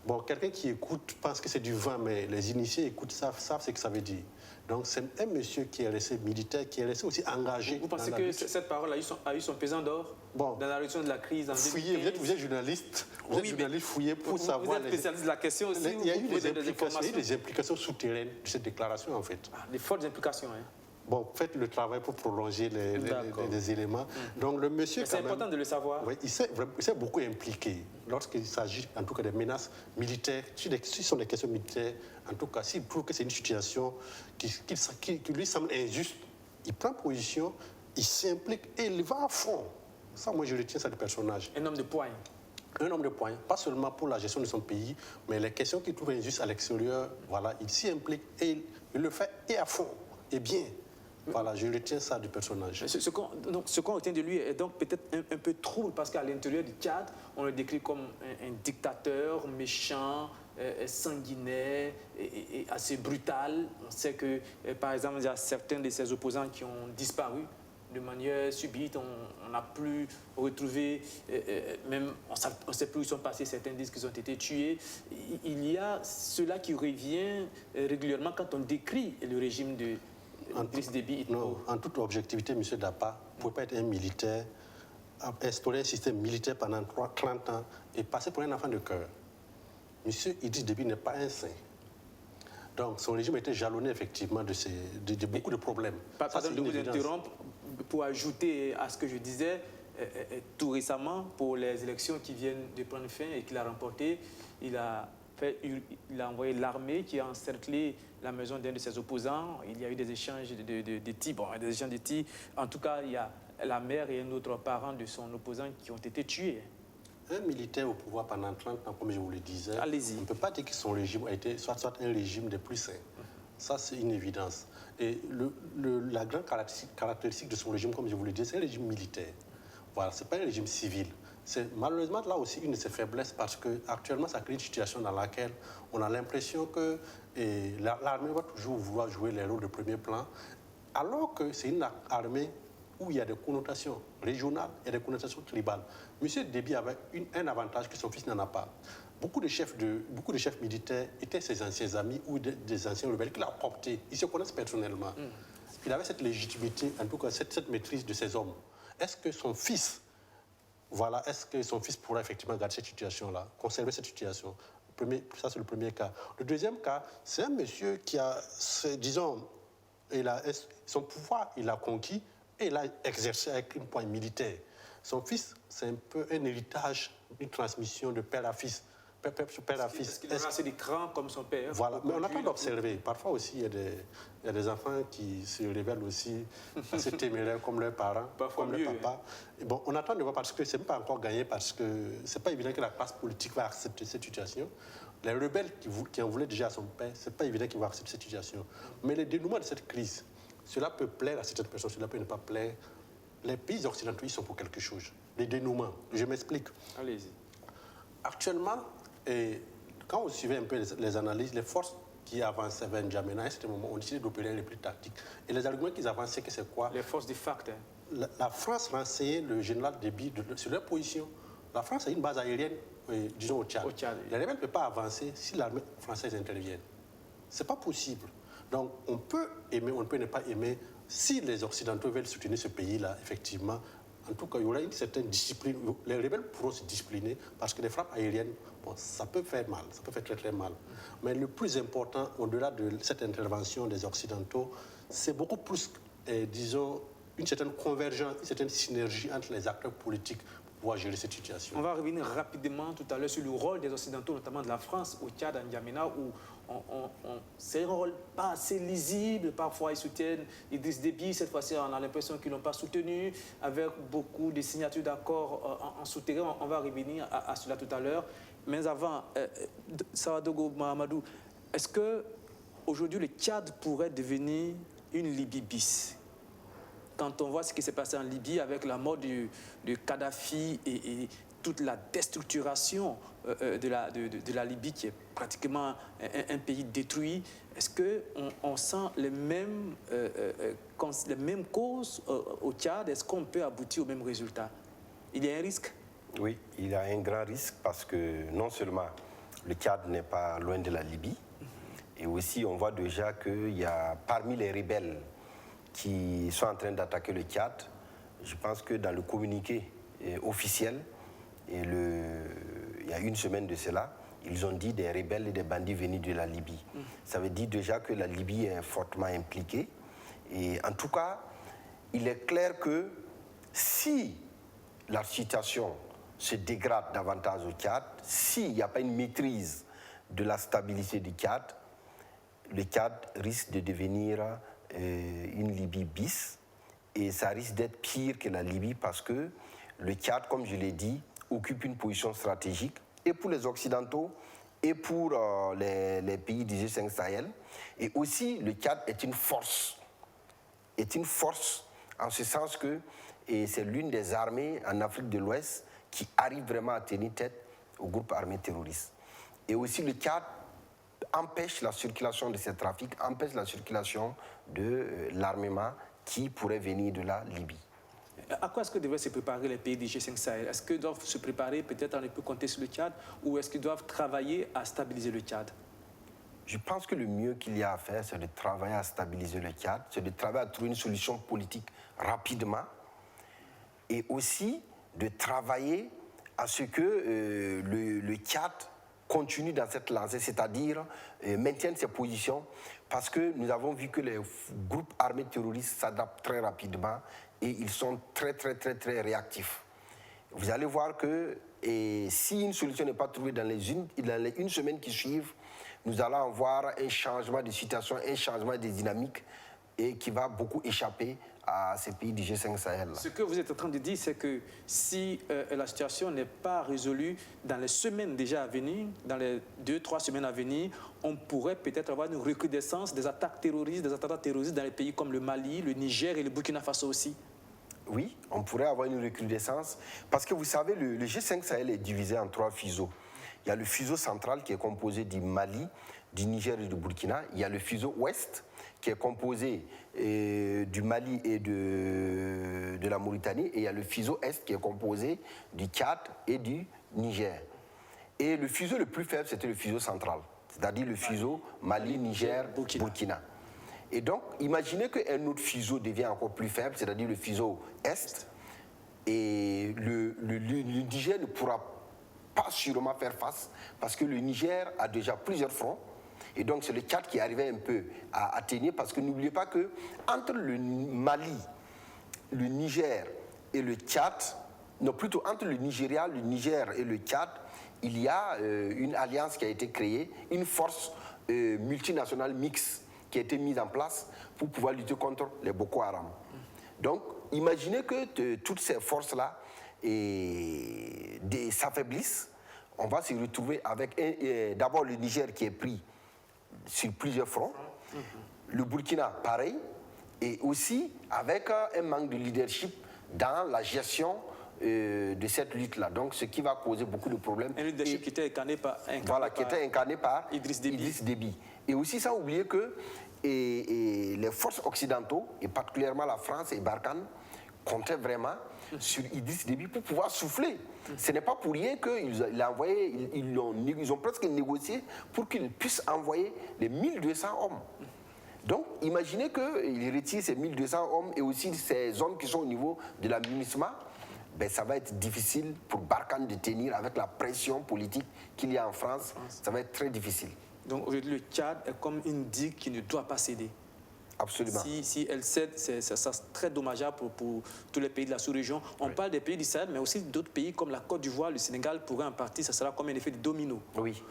Bon, quelqu'un qui écoute pense que c'est du vin, mais les initiés écoutent, savent ce que ça veut dire. Donc c'est un monsieur qui est resté militaire, qui est resté aussi engagé. Vous pensez que cette parole a eu son pesant d'or dans la réduction de la crise en 2015? Vous êtes journaliste, vous êtes journaliste, fouillé pour savoir... Vous êtes spécialiste de la question aussi. Il y a eu des implications souterraines de cette déclaration en fait. Des fortes implications, hein. Bon, faites le travail pour prolonger les éléments. Donc le monsieur... C'est important de le savoir. Oui, il s'est beaucoup impliqué lorsqu'il s'agit en tout cas des menaces militaires. Si ce sont des questions militaires, en tout cas, s'il trouve que c'est une situation qui lui semble injuste, il prend position, il s'implique et il va à fond. Ça, moi, je retiens ça du personnage. Un homme de poing. Un homme de poing, pas seulement pour la gestion de son pays, mais les questions qu'il trouve injustes à l'extérieur, voilà, il s'y implique et il le fait et à fond, et bien. Voilà, je retiens ça du personnage. Ce qu'on retient de lui est donc peut-être un peu trouble parce qu'à l'intérieur du Tchad, on le décrit comme un dictateur méchant, sanguinaire et assez brutal. On sait que, par exemple, il y a certains de ses opposants qui ont disparu de manière subite. On n'a plus retrouvé, même on ne sait plus où ils sont passés, certains disent qu'ils ont été tués. Il y a cela qui revient régulièrement quand on décrit le régime de... En toute objectivité, M. Dapa ne pouvait pas être un militaire, instaurer un système militaire pendant 30 ans et passer pour un enfant de cœur. M. Idriss Déby n'est pas un saint. Donc son régime était jalonné effectivement de beaucoup de problèmes. Pardon de vous interrompre, pour ajouter à ce que je disais, tout récemment, pour les élections qui viennent de prendre fin et qu'il a remportées, il a envoyé l'armée qui a encerclé la maison d'un de ses opposants. Il y a eu des échanges de tirs. Bon, des échanges de tirs. En tout cas, il y a la mère et un autre parent de son opposant qui ont été tués. Un militaire au pouvoir pendant 30 ans, comme je vous le disais, allez-y. On ne peut pas dire que son régime a été soit un régime des plus sains. Ça, c'est une évidence. Et la grande caractéristique de son régime, comme je vous le disais, c'est un régime militaire. Voilà, ce n'est pas un régime civil. C'est malheureusement là aussi une de ses faiblesses parce qu'actuellement, ça crée une situation dans laquelle on a l'impression que l'armée va toujours vouloir jouer les rôles de premier plan, alors que c'est une armée où il y a des connotations régionales et des connotations tribales. M. Déby avait un avantage que son fils n'en a pas. Beaucoup de chefs militaires étaient ses anciens amis ou des anciens rebelles qu'il a cooptés. Ils se connaissent personnellement. Il avait cette légitimité, en tout cas cette maîtrise de ces hommes. Est-ce que son fils pourra effectivement garder cette situation-là, conserver cette situation? Ça, c'est le premier cas. Le deuxième cas, c'est un monsieur qui a, disons, son pouvoir, il l'a conquis et il l'a exercé avec une poigne militaire. Son fils, c'est un peu un héritage, une transmission de père à fils. Est-ce qu'il a assez d'écran comme son père? Voilà, mais on attend d'observer. Parfois aussi, il y a des enfants qui se révèlent aussi assez téméraires comme leurs parents, comme leur papa. Et bon, on attend de voir parce que ce n'est pas encore gagné, parce que ce n'est pas évident que la classe politique va accepter cette situation. Les rebelles qui en voulaient déjà à son père, ce n'est pas évident qu'ils vont accepter cette situation. Mais le dénouement de cette crise, cela peut plaire à certaines personnes, cela peut ne pas plaire. Les pays occidentaux, ils sont pour quelque chose. Les dénouements, je m'explique. Allez-y. Actuellement, et quand on suivait un peu les analyses, les forces qui avançaient vers N'Djamena, à un certain moment, ont décidé d'opérer les plus tactiques. Et les arguments qu'ils avançaient, que c'est quoi? Les forces de facto. La France renseignait le général Déby sur leur position. La France a une base aérienne, disons au Tchad. Les rebelles ne peuvent pas avancer si l'armée française intervient. Ce n'est pas possible. Donc on peut aimer, on peut ne pas aimer. Si les Occidentaux veulent soutenir ce pays-là, effectivement, en tout cas, il y aura une certaine discipline. Les rebelles pourront se discipliner parce que les frappes aériennes, bon, ça peut faire mal, ça peut faire très très mal. Mais le plus important, au-delà de cette intervention des Occidentaux, c'est beaucoup plus, disons, une certaine convergence, une certaine synergie entre les acteurs politiques pour pouvoir gérer cette situation. On va revenir rapidement tout à l'heure sur le rôle des Occidentaux, notamment de la France au Tchad, en N'Djamena, où c'est un rôle pas assez lisible. Parfois, ils soutiennent Idriss Déby. Cette fois-ci, on a l'impression qu'ils ne l'ont pas soutenu, avec beaucoup de signatures d'accords en souterrain. On va revenir à cela tout à l'heure. Mais avant, Sawadogo Mahamadou, est-ce qu'aujourd'hui, le Tchad pourrait devenir une Libye bis? Quand on voit ce qui s'est passé en Libye avec la mort de Kadhafi et toute la déstructuration de la Libye, qui est pratiquement un pays détruit, est-ce qu'on sent les mêmes causes au Tchad? Est-ce qu'on peut aboutir au même résultat? Il y a un risque? Oui, il y a un grand risque parce que non seulement Le Tchad n'est pas loin de la Libye. Et aussi, on voit déjà qu'il y a parmi les rebelles qui sont en train d'attaquer le Tchad, je pense que dans le communiqué officiel, il y a une semaine de cela, ils ont dit des rebelles et des bandits venus de la Libye. Ça veut dire déjà que la Libye est fortement impliquée. Et en tout cas, il est clair que si la situation se dégrade davantage au Tchad, s'il n'y a pas une maîtrise de la stabilité du Tchad, le Tchad risque de devenir une Libye bis, et ça risque d'être pire que la Libye parce que le Tchad, comme je l'ai dit, occupe une position stratégique et pour les Occidentaux et pour les pays du G5 Sahel. Et aussi, le Tchad est une force en ce sens que c'est l'une des armées en Afrique de l'Ouest qui arrive vraiment à tenir tête aux groupes armés terroristes. Et aussi, le Tchad empêche la circulation de ces trafics, empêche la circulation de l'armement qui pourrait venir de la Libye. À quoi est-ce que devraient se préparer les pays du G5 Sahel? Est-ce qu'ils doivent se préparer, peut-être on ne peut compter sur le Tchad, ou est-ce qu'ils doivent travailler à stabiliser le Tchad? Je pense que le mieux qu'il y a à faire, c'est de travailler à stabiliser le Tchad, c'est de travailler à trouver une solution politique rapidement, et aussi de travailler à ce que le Tchad continue dans cette lancée, c'est-à-dire maintienne ses positions, parce que nous avons vu que les groupes armés terroristes s'adaptent très rapidement et ils sont très réactifs. Vous allez voir que si une solution n'est pas trouvée dans les une semaine qui suivent, nous allons avoir un changement de situation, un changement de dynamique et qui va beaucoup échapper à ces pays du G5 Sahel. Ce que vous êtes en train de dire, c'est que si la situation n'est pas résolue dans les semaines déjà à venir, dans les 2-3 semaines à venir, on pourrait peut-être avoir une recrudescence des attaques terroristes, des attentats terroristes dans les pays comme le Mali, le Niger et le Burkina Faso aussi. Oui, on pourrait avoir une recrudescence parce que vous savez, le G5 Sahel est divisé en 3 fuseaux. Il y a le fuseau central qui est composé du Mali, du Niger et du Burkina. Il y a le fuseau ouest qui est composé du Mali et de la Mauritanie. Et il y a le fuseau est qui est composé du Tchad et du Niger. Et le fuseau le plus faible, c'était le fuseau central, c'est-à-dire le fuseau Mali, Niger, Burkina. Et donc, imaginez qu'un autre fuseau devient encore plus faible, c'est-à-dire le fuseau est, et le Niger ne pourra pas sûrement faire face, parce que le Niger a déjà plusieurs fronts, et donc c'est le Tchad qui arrivait un peu à tenir, parce que n'oubliez pas que entre le Mali, le Niger et le Tchad, non plutôt entre le Nigeria, le Niger et le Tchad, il y a une alliance qui a été créée, une force multinationale mixte qui a été mise en place pour pouvoir lutter contre les Boko Haram. Donc, imaginez que toutes ces forces-là s'affaiblissent. On va se retrouver avec d'abord le Niger qui est pris sur plusieurs fronts, le Burkina pareil, et aussi avec un manque de leadership dans la gestion de cette lutte-là. Donc, ce qui va causer beaucoup de problèmes. Un leadership qui était incarné par Idriss Déby. Et aussi, sans oublier que les forces occidentaux, et particulièrement la France et Barkhane, comptaient vraiment sur Idriss Déby pour pouvoir souffler. Ce n'est pas pour rien qu'ils ont presque négocié pour qu'ils puissent envoyer les 1200 hommes. Donc, imaginez qu'ils retirent ces 1200 hommes et aussi ces hommes qui sont au niveau de la MINUSMA. Ben, ça va être difficile pour Barkhane de tenir avec la pression politique qu'il y a en France. Ça va être très difficile. Donc aujourd'hui, le Tchad est comme une digue qui ne doit pas céder. Absolument. Si elle cède, ça sera très dommageable pour tous les pays de la sous-région. On parle des pays du Sahel, mais aussi d'autres pays comme la Côte d'Ivoire, le Sénégal pourraient en partie, ça sera comme un effet de domino. Oui.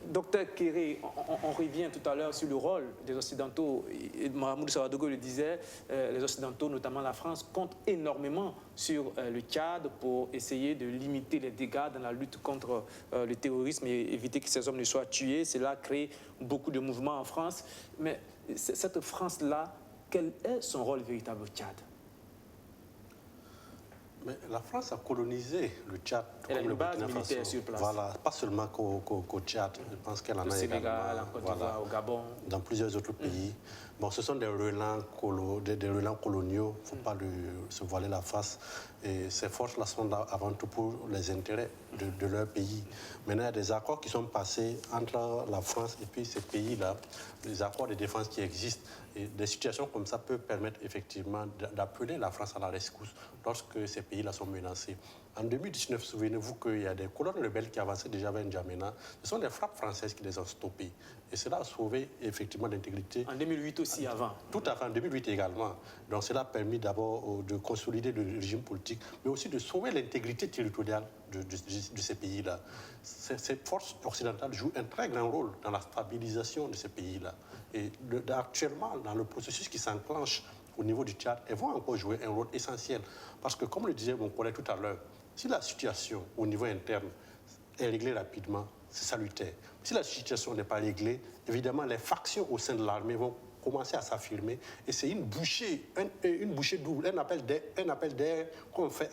Docteur Kéré, on revient tout à l'heure sur le rôle des Occidentaux. Mahamoudou Sawadogo le disait, les Occidentaux, notamment la France, comptent énormément sur le Tchad pour essayer de limiter les dégâts dans la lutte contre le terrorisme et éviter que ces hommes ne soient tués. Cela crée beaucoup de mouvements en France. Mais cette France-là, quel est son rôle véritable au Tchad? Mais la France a colonisé le Tchad. Elle a une base militaire sur place. Voilà, pas seulement qu'au Tchad. Je pense qu'elle en a Sénégal, en Côte d'Ivoire, au Gabon. Dans plusieurs autres pays. Bon, ce sont des relents coloniaux. Il ne faut pas se voiler la face. Et ces forces-là sont là avant tout pour les intérêts de leur pays. Maintenant, il y a des accords qui sont passés entre la France et puis ces pays-là, les accords de défense qui existent. Et des situations comme ça peuvent permettre effectivement d'appeler la France à la rescousse lorsque ces pays-là sont menacés. En 2019, souvenez-vous qu'il y a des colonnes rebelles qui avançaient déjà vers N'Djamena. Ce sont les frappes françaises qui les ont stoppées. Et cela a sauvé effectivement l'intégrité. En 2008 aussi, avant. Tout à fait, en 2008 également. Donc cela a permis d'abord de consolider le régime politique, mais aussi de sauver l'intégrité territoriale de ces pays-là. Cette force occidentale joue un très grand rôle dans la stabilisation de ces pays-là. Et actuellement, dans le processus qui s'enclenche au niveau du Tchad, elles vont encore jouer un rôle essentiel. Parce que, comme le disait mon collègue tout à l'heure, si la situation au niveau interne est réglée rapidement, c'est salutaire. Si la situation n'est pas réglée, évidemment, les factions au sein de l'armée vont commencer à s'affirmer. Et c'est une bouchée double, un appel d'air qu'on fait.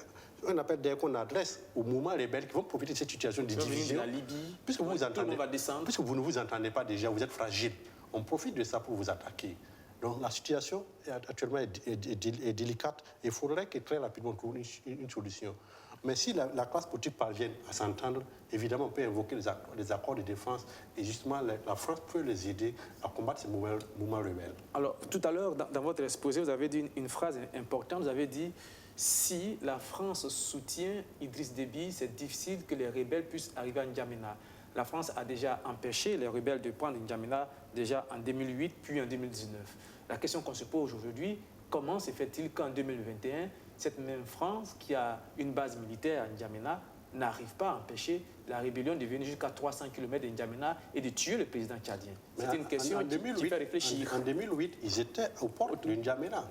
Un appel d'air qu'on adresse aux mouvements rebelles qui vont profiter de cette situation de division. La Libye, puisque vous ne vous entendez pas déjà, vous êtes fragile. On profite de ça pour vous attaquer. Donc la situation actuellement est délicate et il faudrait que très rapidement on trouve une solution. Mais si la classe politique parvient à s'entendre, évidemment on peut invoquer les accords de défense et justement la France peut les aider à combattre ces mouvements rebelles. Alors tout à l'heure, dans votre exposé, vous avez dit une phrase importante, vous avez dit si la France soutient Idriss Déby, c'est difficile que les rebelles puissent arriver à N'Djamena. La France a déjà empêché les rebelles de prendre N'Djamena déjà en 2008 puis en 2019. La question qu'on se pose aujourd'hui, comment se fait-il qu'en 2021, cette même France qui a une base militaire à N'Djamena n'arrive pas à empêcher la rébellion de venir jusqu'à 300 km de N'Djamena et de tuer le président tchadien? C'est une question qui fait réfléchir. En 2008, ils étaient aux portes de N'Djamena.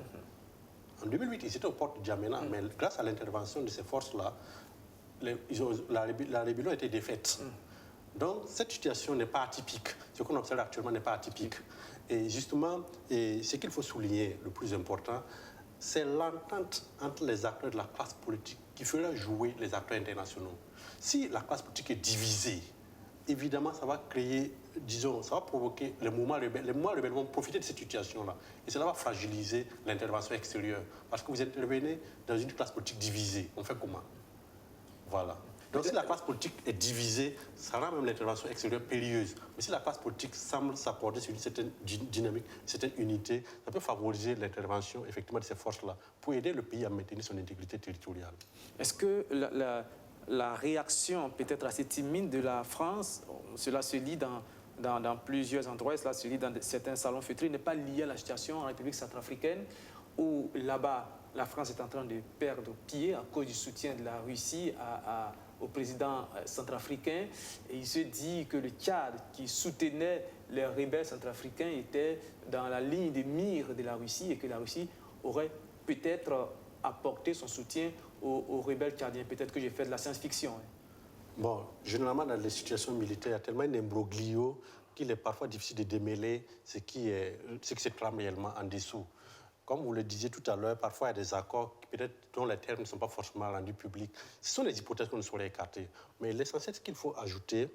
En 2008, ils étaient aux portes de N'Djamena, mais grâce à l'intervention de ces forces-là, la rébellion a été défaite. Donc, cette situation n'est pas atypique. Ce qu'on observe actuellement n'est pas atypique. Et justement, ce qu'il faut souligner, le plus important, c'est l'entente entre les acteurs de la classe politique qui fera jouer les acteurs internationaux. Si la classe politique est divisée, évidemment, ça va créer, disons, ça va provoquer les mouvements rebelles. Les mouvements rebelles vont profiter de cette situation-là. Et cela va fragiliser l'intervention extérieure. Parce que vous intervenez dans une classe politique divisée. On fait comment? Voilà. Donc si la classe politique est divisée, ça rend même l'intervention extérieure périlleuse. Mais si la classe politique semble s'accorder sur une certaine dynamique, une certaine unité, ça peut favoriser l'intervention effectivement de ces forces-là pour aider le pays à maintenir son intégrité territoriale. Est-ce que la réaction peut-être assez timide de la France, cela se lit dans plusieurs endroits, cela se lit dans certains salons feutrés, n'est pas liée à la situation en République centrafricaine où là-bas, la France est en train de perdre pied à cause du soutien de la Russie au président centrafricain. Et il se dit que le Tchad, qui soutenait les rebelles centrafricains, était dans la ligne de mire de la Russie et que la Russie aurait peut-être apporté son soutien aux rebelles tchadiens. Peut-être que j'ai fait de la science-fiction. Bon, généralement, dans les situations militaires, il y a tellement d'imbroglio qu'il est parfois difficile de démêler ce qui se trame réellement en dessous. Comme vous le disiez tout à l'heure, parfois il y a des accords peut-être dont les termes ne sont pas forcément rendus publics. Ce sont des hypothèses qu'on ne saurait écarter. Mais l'essentiel, c'est qu'il faut ajouter,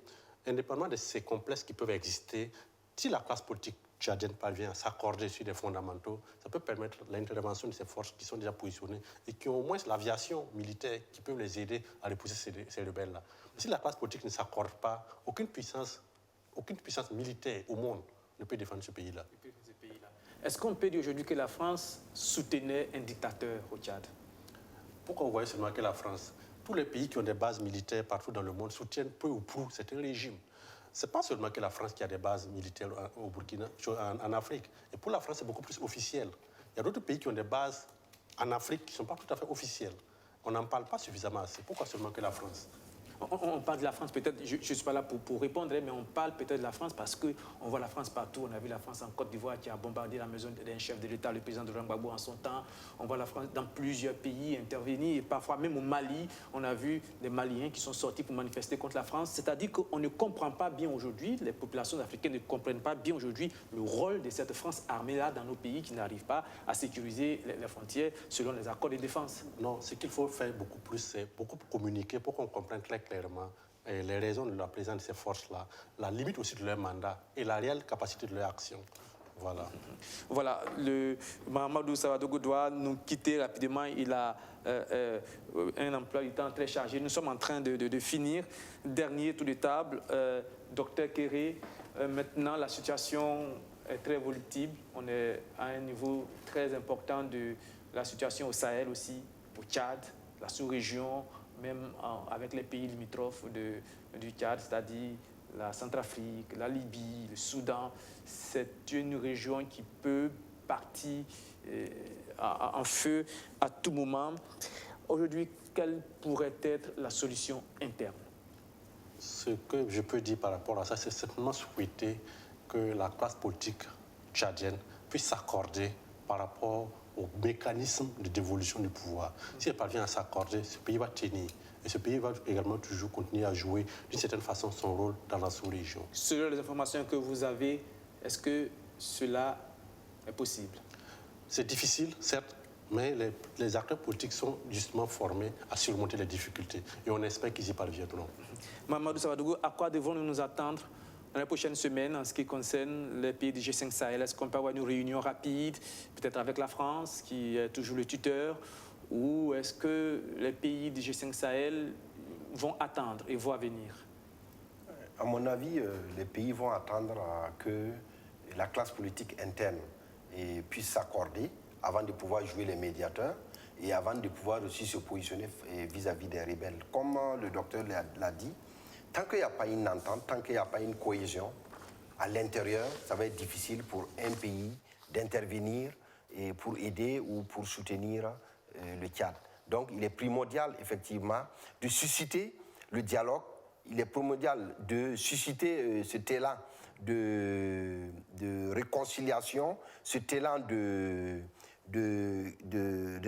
indépendamment de ces complexes qui peuvent exister, si la classe politique tchadienne parvient à s'accorder sur des fondamentaux, ça peut permettre l'intervention de ces forces qui sont déjà positionnées et qui ont au moins l'aviation militaire qui peut les aider à repousser ces rebelles-là. Si la classe politique ne s'accorde pas, aucune puissance militaire au monde ne peut défendre ce pays-là. Est-ce qu'on peut dire aujourd'hui que la France soutenait un dictateur au Tchad? Pourquoi vous voyez seulement que la France? Tous les pays qui ont des bases militaires partout dans le monde soutiennent peu ou prou certains régimes. Ce n'est pas seulement que la France qui a des bases militaires au Burkina, en Afrique. Et pour la France, c'est beaucoup plus officiel. Il y a d'autres pays qui ont des bases en Afrique qui ne sont pas tout à fait officielles. On n'en parle pas suffisamment assez. Pourquoi seulement que la France? On parle de la France, peut-être, je ne suis pas là pour répondre, mais on parle peut-être de la France parce qu'on voit la France partout. On a vu la France en Côte d'Ivoire qui a bombardé la maison d'un chef de l'État, le président de Gbagbo en son temps. On voit la France dans plusieurs pays intervenir, et parfois même au Mali, on a vu des Maliens qui sont sortis pour manifester contre la France. C'est-à-dire qu'on ne comprend pas bien aujourd'hui, les populations africaines ne comprennent pas bien aujourd'hui le rôle de cette France armée-là dans nos pays qui n'arrivent pas à sécuriser les frontières selon les accords de défense. Non, ce qu'il faut faire beaucoup plus, c'est beaucoup communiquer pour qu'on comprenne très clairement les raisons de la présence de ces forces-là, la limite aussi de leur mandat et la réelle capacité de leur action. Voilà. Voilà, le Mahamadou Savadougou doit nous quitter rapidement. Il a un emploi du temps très chargé. Nous sommes en train de finir. Dernier tour de table. Docteur Kéré, maintenant la situation est très volatiile. On est à un niveau très important de la situation au Sahel aussi, au Tchad, la sous-région, même avec les pays limitrophes du Tchad, c'est-à-dire la Centrafrique, la Libye, le Soudan. C'est une région qui peut partir en feu à tout moment. Aujourd'hui, quelle pourrait être la solution interne? Ce que je peux dire par rapport à ça, c'est simplement souhaiter que la classe politique tchadienne puisse s'accorder par rapport au mécanisme de dévolution du pouvoir. Si elle parvient à s'accorder, ce pays va tenir. Et ce pays va également toujours continuer à jouer d'une certaine façon son rôle dans la sous-région. Selon les informations que vous avez, est-ce que cela est possible? C'est difficile, certes, mais les acteurs politiques sont justement formés à surmonter les difficultés. Et on espère qu'ils y parviendront. Mahamadou Savadougou, à quoi devons-nous nous attendre dans les prochaines semaines en ce qui concerne les pays du G5 Sahel? Est-ce qu'on peut avoir une réunion rapide, peut-être avec la France, qui est toujours le tuteur? Ou est-ce que les pays du G5 Sahel vont attendre et voir venir? À mon avis, les pays vont attendre que la classe politique interne puisse s'accorder avant de pouvoir jouer les médiateurs et avant de pouvoir aussi se positionner vis-à-vis des rebelles. Comme le docteur l'a dit, tant qu'il n'y a pas une entente, tant qu'il n'y a pas une cohésion à l'intérieur, ça va être difficile pour un pays d'intervenir et pour aider ou pour soutenir le Tchad. Donc il est primordial effectivement de susciter le dialogue, il est primordial de susciter cet élan de réconciliation, cet élan de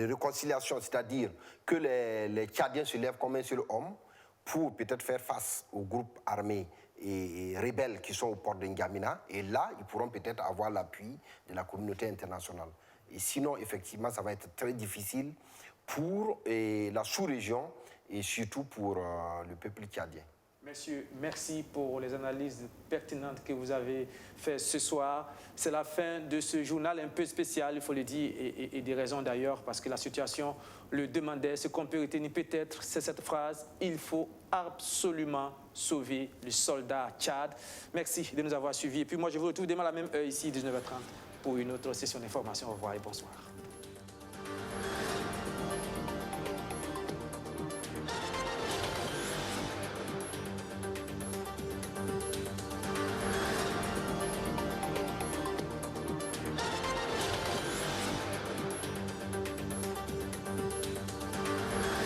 réconciliation, c'est-à-dire que les Tchadiens se lèvent comme un seul homme pour peut-être faire face aux groupes armés et rebelles qui sont aux portes de N'Djamena. Et là, ils pourront peut-être avoir l'appui de la communauté internationale. Et sinon, effectivement, ça va être très difficile pour la sous-région et surtout pour le peuple tchadien. Messieurs, merci pour les analyses pertinentes que vous avez faites ce soir. C'est la fin de ce journal un peu spécial, il faut le dire, et des raisons d'ailleurs, parce que la situation le demandait. Ce qu'on peut retenir peut-être, c'est cette phrase: il faut absolument sauver le soldat Tchad. Merci de nous avoir suivis. Et puis moi, je vous retrouve demain à la même heure ici, 19h30, pour une autre session d'information. Au revoir et bonsoir.